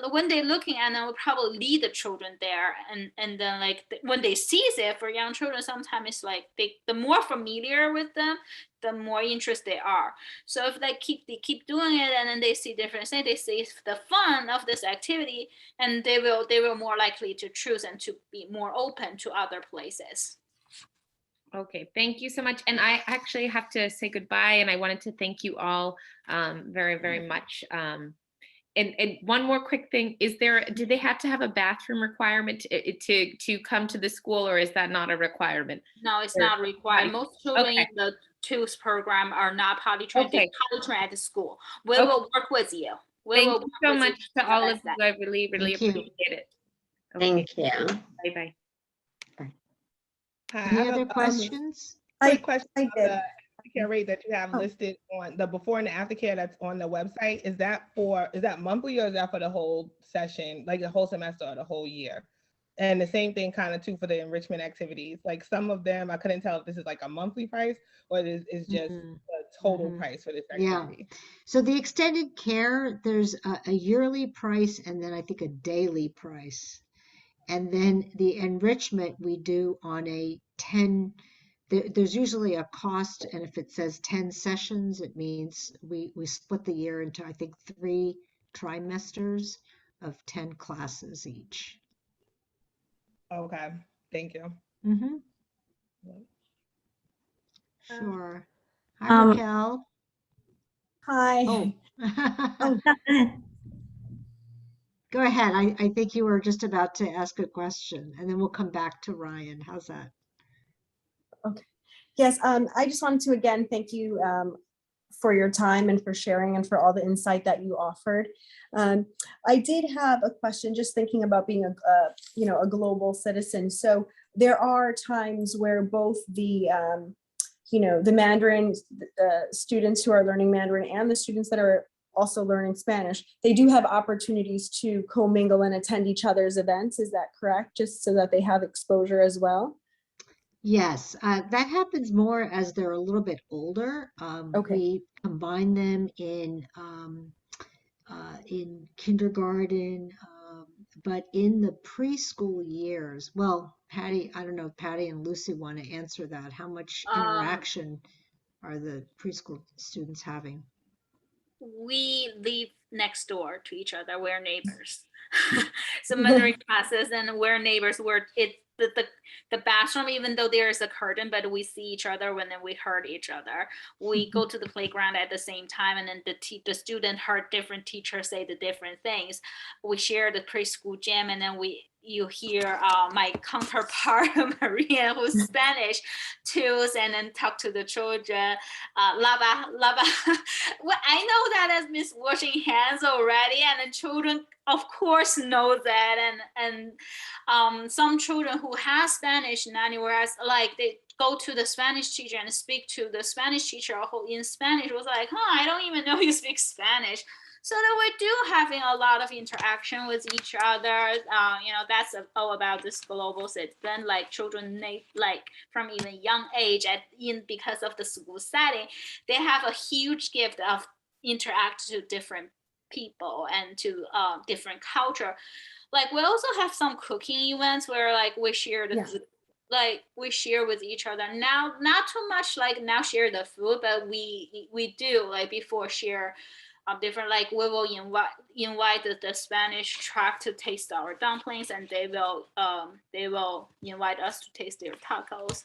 when they're looking at it, we'll probably lead the children there. And then like when they see it, for young children, sometimes it's like the more familiar with them, the more interested they are. So if they keep doing it, and then they see different things, they see the fun of this activity, and they will more likely to choose and to be more open to other places. Okay, thank you so much. And I actually have to say goodbye, and I wanted to thank you all very, very much. And one more quick thing, do they have to have a bathroom requirement to come to the school, or is that not a requirement? No, it's not required. Most children Okay. in the TOOS program are not potty trained. They Okay. potty train at the school. We Okay. will work with you. Thank you so much to all of you. I really, really Thank you. appreciate it. Okay. Thank you. Bye-bye. Hi, I Any have other a questions? quick question I on did. the aftercare rate that you have Oh. listed on the before and the aftercare that's on the website. Is that monthly, or is that for the whole session, like the whole semester or the whole year? And the same thing kind of too for the enrichment activities. Like some of them, I couldn't tell if this is like a monthly price or it is just Mhm. the total Mhm. price for this Yeah. activity. So the extended care, there's a yearly price and then I think a daily price. And then the enrichment we do on a 10, there's usually a cost, and if it says 10 sessions, it means we split the year into, I think, 3 trimesters of 10 classes each. Okay, thank you. Mm-hmm. Sure. Hi, Um, Raquel. Hi. Oh. Oh, Go ahead. I think you were just about to ask a question, and then we'll come back to Ryan. How's that? yes. I just wanted to again thank you for your time and for sharing and for all the insight that you offered. I did have a question, just thinking about being a global citizen. So there are times where both the the Mandarin students who are learning Mandarin and the students that are also learning Spanish, they do have opportunities to commingle and attend each other's events. Is that correct? Just so that they have exposure as well? Yes, that happens more as they're a little bit older. Okay. We combine them in kindergarten, but in the preschool years, well, Patty, I don't know if Patty and Lucy want to answer that. How much interaction are the preschool students having? We live next door to each other. We're neighbors. So Mandarin classes, and we're neighbors. The bathroom, even though there is a curtain, but we see each other when we heard each other. We go to the playground at the same time, and then the student heard different teachers say the different things. We share the preschool gym, and then you hear my counterpart Maria, who's Spanish, too, and then talk to the children. Lava. Well, I know that as Miss washing hands already, and the children of course know that, and some children who have Spanish anywhere else, like they go to the Spanish teacher and speak to the Spanish teacher who in Spanish was like, I don't even know you speak Spanish. So that we do having a lot of interaction with each other. That's all about this global citizen. Like children, like from even young age, because of the school setting, they have a huge gift of interact to different people and to different culture. Like we also have some cooking events where like we share we share with each other. Now, not too much like now share the food, but we do like before share different, like we will invite the Spanish track to taste our dumplings, and they will invite us to taste their tacos.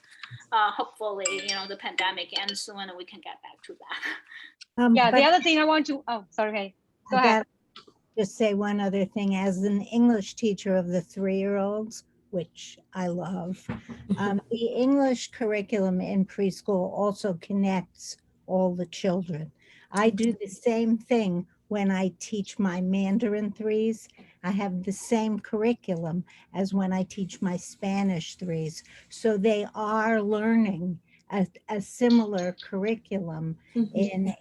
Hopefully, the pandemic ends soon and we can get back to that. Yeah, the But other thing I want to, oh, sorry, go I ahead. gotta just say one other thing. As an English teacher of the 3-year-olds, which I love, the English curriculum in preschool also connects all the children. I do the same thing when I teach my Mandarin 3s. I have the same curriculum as when I teach my Spanish 3s. So they are learning a similar curriculum in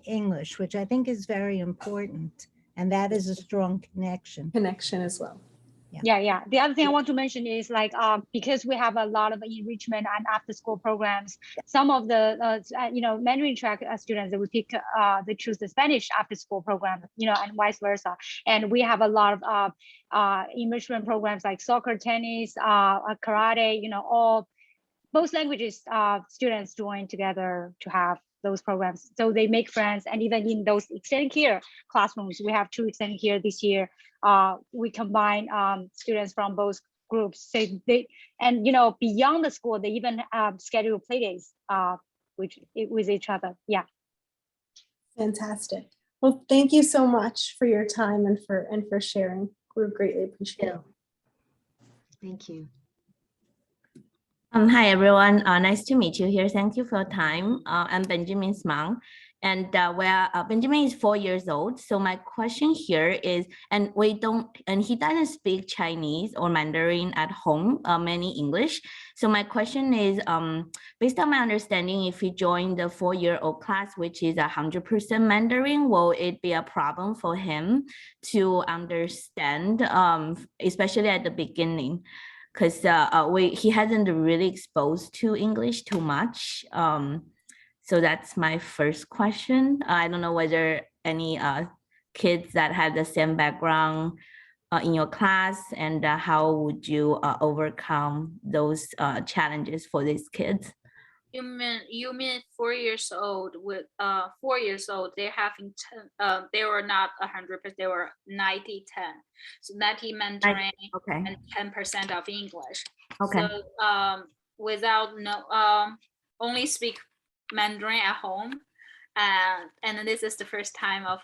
English, which I think is very important. And that is a strong connection. Connection as well. Yeah. The other thing I want to mention is like because we have a lot of enrichment and after school programs, some of the Mandarin track students that we pick they choose the Spanish after school program, and vice versa. And we have a lot of enrichment programs like soccer, tennis, karate, all both languages students join together to have those programs. So they make friends, and even in those extended care classrooms, we have 2 extended care this year. We combine students from both groups. So beyond the school, they even schedule play days with each other. Yeah. Fantastic. Well, thank you so much for your time and for sharing. We greatly appreciate it. Thank you. Hi, everyone. Nice to meet you here. Thank you for your time. I'm Benjamin's mom. And Benjamin is 4 years old. So my question here is, and he doesn't speak Chinese or Mandarin at home, mainly English. So my question is, based on my understanding, if he joined the 4-year-old class, which is 100% Mandarin, will it be a problem for him to understand, especially at the beginning? Because he hasn't really exposed to English too much. So that's my first question. I don't know whether any kids that have the same background in your class, and how would you overcome those challenges for these kids? You mean 4 years old? With 4 years old, they're having 10. They were not 100%. They were 90-10. So 90 Mandarin and 10% of English. Okay. So without only speak Mandarin at home, and this is the first time of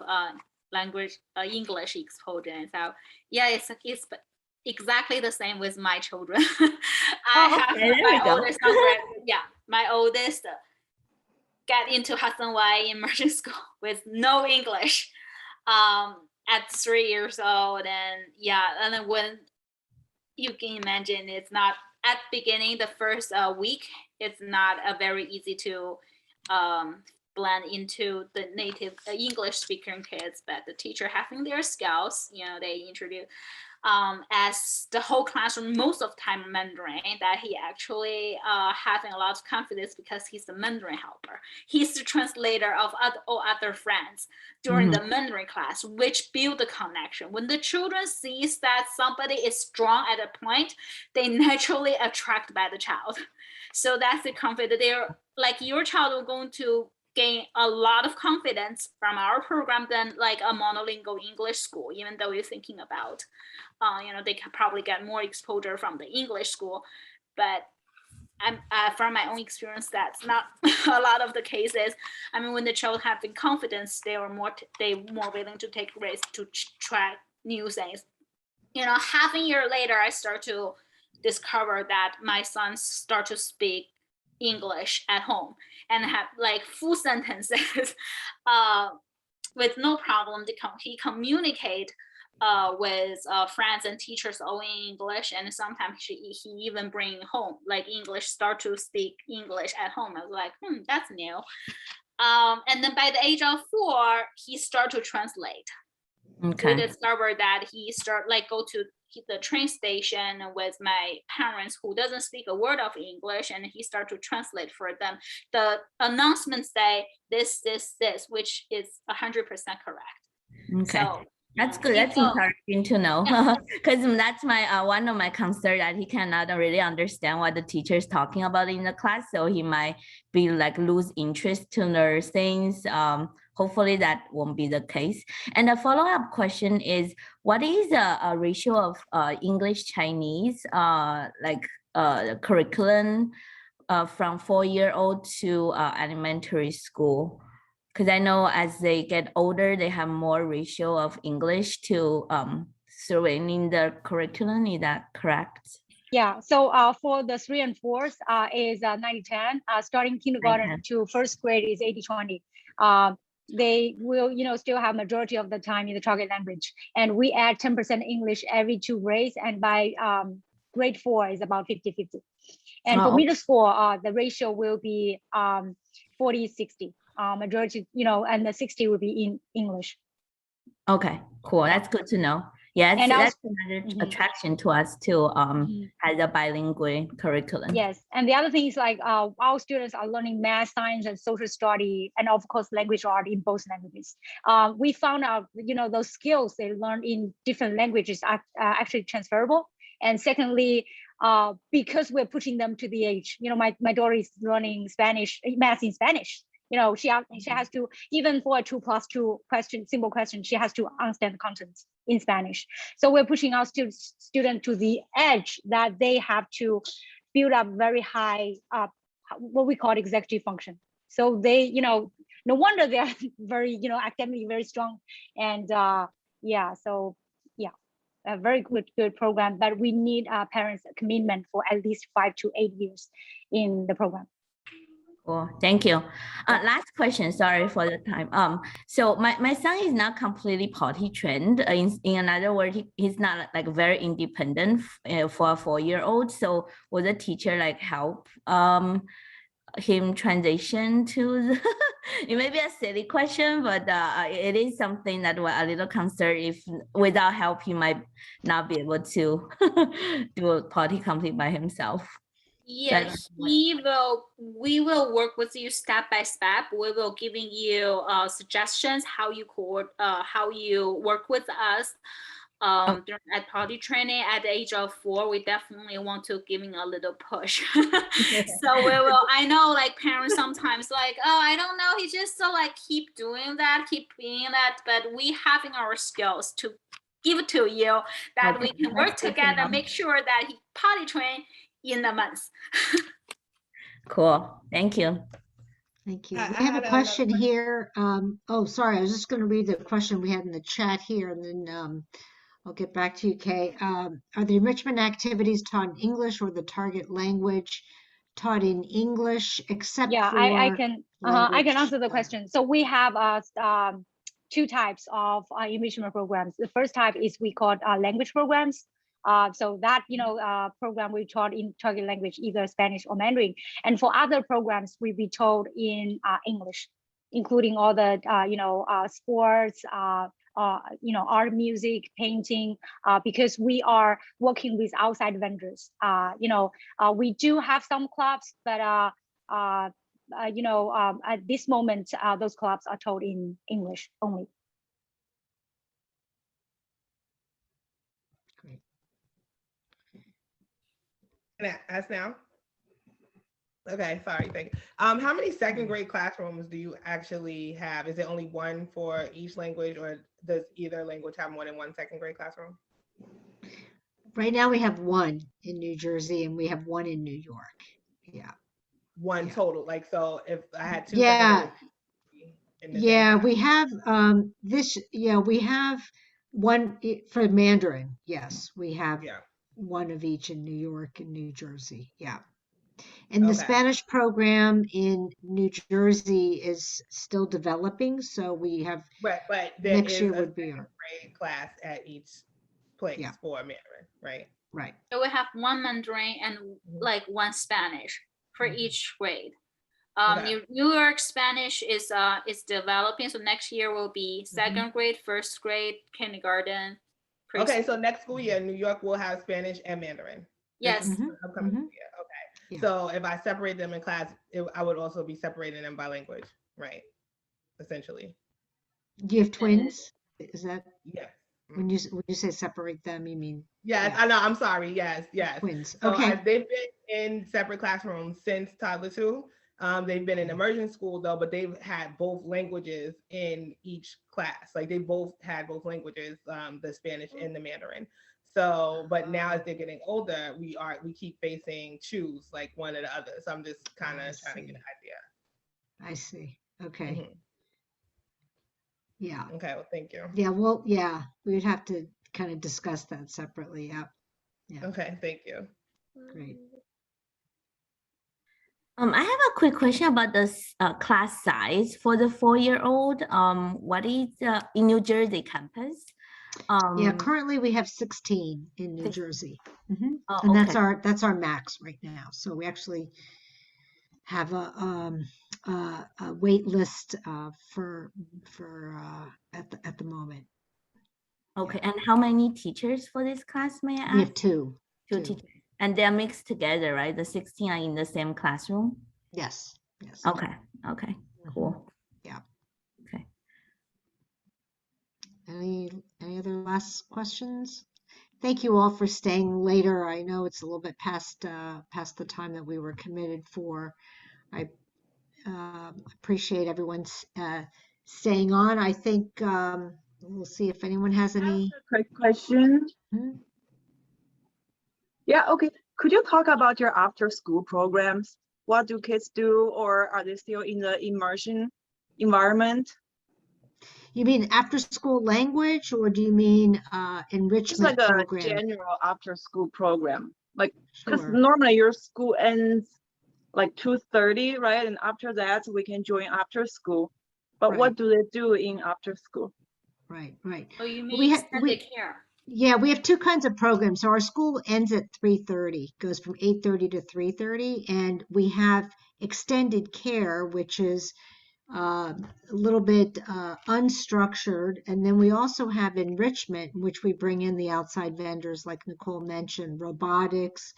language English exposure. So yeah, it's exactly the same with my children. My oldest get into Hudson Way Immersion school with no English at 3 years old, and then when you can imagine, it's not at the beginning, the first week, it's not very easy to blend into the native English speaking kids, but the teacher having their skills, they introduce as the whole classroom most of the time Mandarin, that he actually having a lot of confidence because he's the Mandarin helper. He's the translator of all other friends during the Mandarin class, which build the connection. When the children sees that somebody is strong at a point, they naturally attract by the child. So that's the confidence. They're like, your child will going to gain a lot of confidence from our program than like a monolingual English school, even though you're thinking about, they can probably get more exposure from the English school. But from my own experience, that's not a lot of the cases. I mean, when the child have the confidence, they more willing to take risks, to try new things. Half a year later, I start to discover that my son start to speak English at home and have like full sentences with no problem. He communicate with friends and teachers all in English, and sometimes he even bring home like English, start to speak English at home. I was like, that's new. And then by the age of 4, he start to translate. We discovered that he start like go to the train station with my parents who doesn't speak a word of English, and he start to translate for them. The announcements say this, which is 100% correct. Okay. So that's good. That's encouraging to know, because that's my one of my concerns, that he cannot really understand what the teacher is talking about in the class, so he might be like lose interest to learn things. Hopefully that won't be the case. And a follow-up question is, what is a ratio of English Chinese curriculum from 4-year-old to elementary school? Because I know as they get older, they have more ratio of English to surrounding the curriculum. Is that correct? Yeah, so for the 3 and 4s is 90-10. Starting kindergarten to first grade is 80-20. They will, still have majority of the time in the target language. And we add 10% English every 2 grades. And by grade 4 is about 50-50. And for middle school, the ratio will be 40-60. Majority, and the 60 will be in English. Okay, cool. That's good to know. Yeah, that's another attraction to us too, as a bilingual curriculum. Yes, and the other thing is like our students are learning math, science, and social study, and of course language art in both languages. We found out, those skills they learn in different languages are actually transferable. And secondly, because we're pushing them to the age, my daughter is learning Spanish, math in Spanish. she has to, even for a 2+2 question, simple question, she has to understand the content in Spanish. So we're pushing our students to the edge that they have to build up very high, what we call executive function. So they, no wonder they are very, academically very strong. And yeah, so yeah, a very good program, but we need parents' commitment for at least 5 to 8 years in the program. Cool. Thank you. Last question. Sorry for the time. So my son is not completely potty trained. In another word, he's not like very independent for a 4-year-old. So will the teacher like help him transition to the it may be a silly question, but it is something that we're a little concerned if without help he might not be able to do a potty complete by himself. Yes, we will work with you step by step. We will giving you suggestions how you work with us at potty training. At the age of 4, we definitely want to giving a little push. So we will. I know like parents sometimes like, oh, I don't know, he just so like keep doing that, keep being that, but we having our skills to give it to you that we can work together, make sure that he potty train in a month. Cool. Thank you. Thank you. We have a question here. Oh, sorry. I was just going to read the question we had in the chat here, and then I'll get back to you, Kay. Are the enrichment activities taught in English or the target language taught in English, except for I can answer the question. So we have 2 types of enrichment programs. The first type is we call language programs. So that program we taught in target language, either Spanish or Mandarin. And for other programs, we be taught in English, including all the sports, art, music, painting, because we are working with outside vendors. We do have some clubs, but at this moment, those clubs are taught in English only. Can I ask now? Okay, sorry, thank you. How many 2nd grade classrooms do you actually have? Is it only one for each language, or does either language have more than one 2nd grade classroom? Right now we have one in New Jersey and we have one in New York. Yeah. One total. Like, so if I had 2. Yeah. Yeah, we have we have one for Mandarin. Yes, we have one of each in New York and New Jersey. Yeah. And the Spanish program in New Jersey is still developing, so we have but next year would be our grade class at each place for Mandarin, right? Right. So we have one Mandarin and like one Spanish for each grade. New York Spanish is developing, so next year will be 2nd grade, 1st grade, kindergarten. Okay, so next school year, New York will have Spanish and Mandarin. Yes. Upcoming school year. Okay. Yeah. So if I separate them in class, I would also be separating them by language, right? Essentially. Do you have twins? Is that? Yeah. When you say separate them, you mean? Yes, I know. I'm sorry. Yes. Twins. So okay. They've been in separate classrooms since toddler 2. They've been in immersion school though, but they've had both languages in each class. Like they both had both languages, the Spanish and the Mandarin. So, but now as they're getting older, we keep facing choose like one or the other. So I'm just kind of trying to get an idea. I see. Okay. Yeah. Okay. Well, thank you. Yeah. Well, yeah, we would have to kind of discuss that separately. Yeah. Okay. Thank you. Great. I have a quick question about the class size for the 4-year-old. What is in New Jersey campus? Yeah, currently we have 16 in New Jersey, Oh, and okay. that's our max right now. So we actually have a wait list for at the moment. Okay, and how many teachers for this class, may I ask? We have two teachers, and they're mixed together, right? The 16 are in the same classroom? Yes. Okay, cool. Yeah. Okay. Any other last questions? Thank you all for staying later. I know it's a little bit past the time that we were committed for. appreciate everyone's staying on. I think we'll see if anyone has any. Quick question. Hmm? Yeah, okay. Could you talk about your after school programs? What do kids do, or are they still in the immersion environment? You mean after school language, or do you mean Just enrichment like a program? general after school program. Like, because Sure. normally your school ends like 2:30, right? And after that, we can join after school. But Right. what do they do in after school? Right, right. Oh, you Well, mean extended care? Yeah, we have two kinds of programs. So our school ends at 3:30, goes from 8:30 to 3:30, and we have extended care, which is a little bit unstructured. And then we also have enrichment, in which we bring in the outside vendors, like Nicole mentioned, robotics,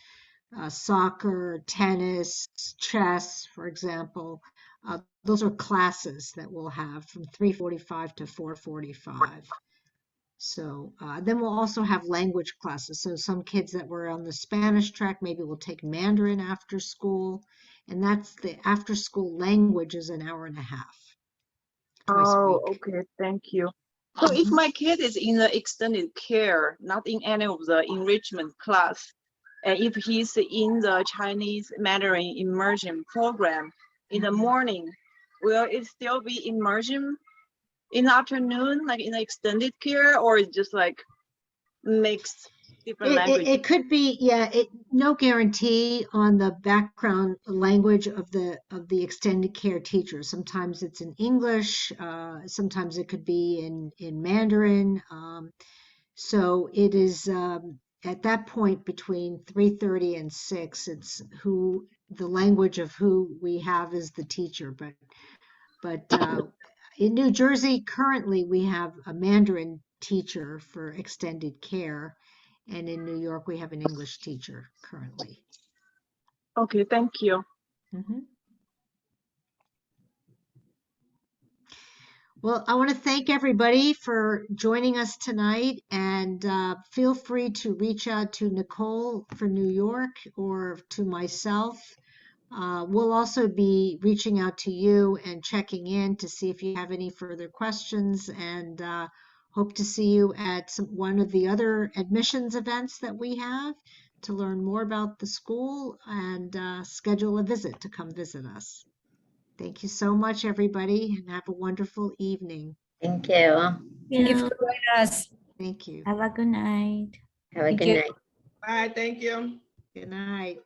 soccer, tennis, chess, for example. Those are classes that we'll have from 3:45 to 4:45. So then we'll also have language classes. So some kids that were on the Spanish track maybe will take Mandarin after school. And that's the after school language is an hour and a half. Twice a Oh, week. okay, thank you. So if Mhm. my kid is in the extended care, not in any of the enrichment class, and if he's in the Chinese Mandarin immersion program in the morning, will it still be immersion in the afternoon, like in the extended care, or it's just like mixed different languages? It could be, yeah, no guarantee on the background language of the extended care teacher. Sometimes it's in English, sometimes it could be in Mandarin. So it is at that point between 3:30 and 6, it's who the language of who we have as the teacher. But in New Jersey, currently we have a Mandarin teacher for extended care. And in New York, we have an English teacher currently. Okay, thank you. Mhm. Well, I want to thank everybody for joining us tonight, and feel free to reach out to Nicole for New York or to myself. We'll also be reaching out to you and checking in to see if you have any further questions, and hope to see you at one of the other admissions events that we have to learn more about the school and schedule a visit to come visit us. Thank you so much, everybody, and have a wonderful evening. Thank you. Thank you for joining us. Thank you. Have a good night. Have a Thank good you. night. Bye, thank you. Good night.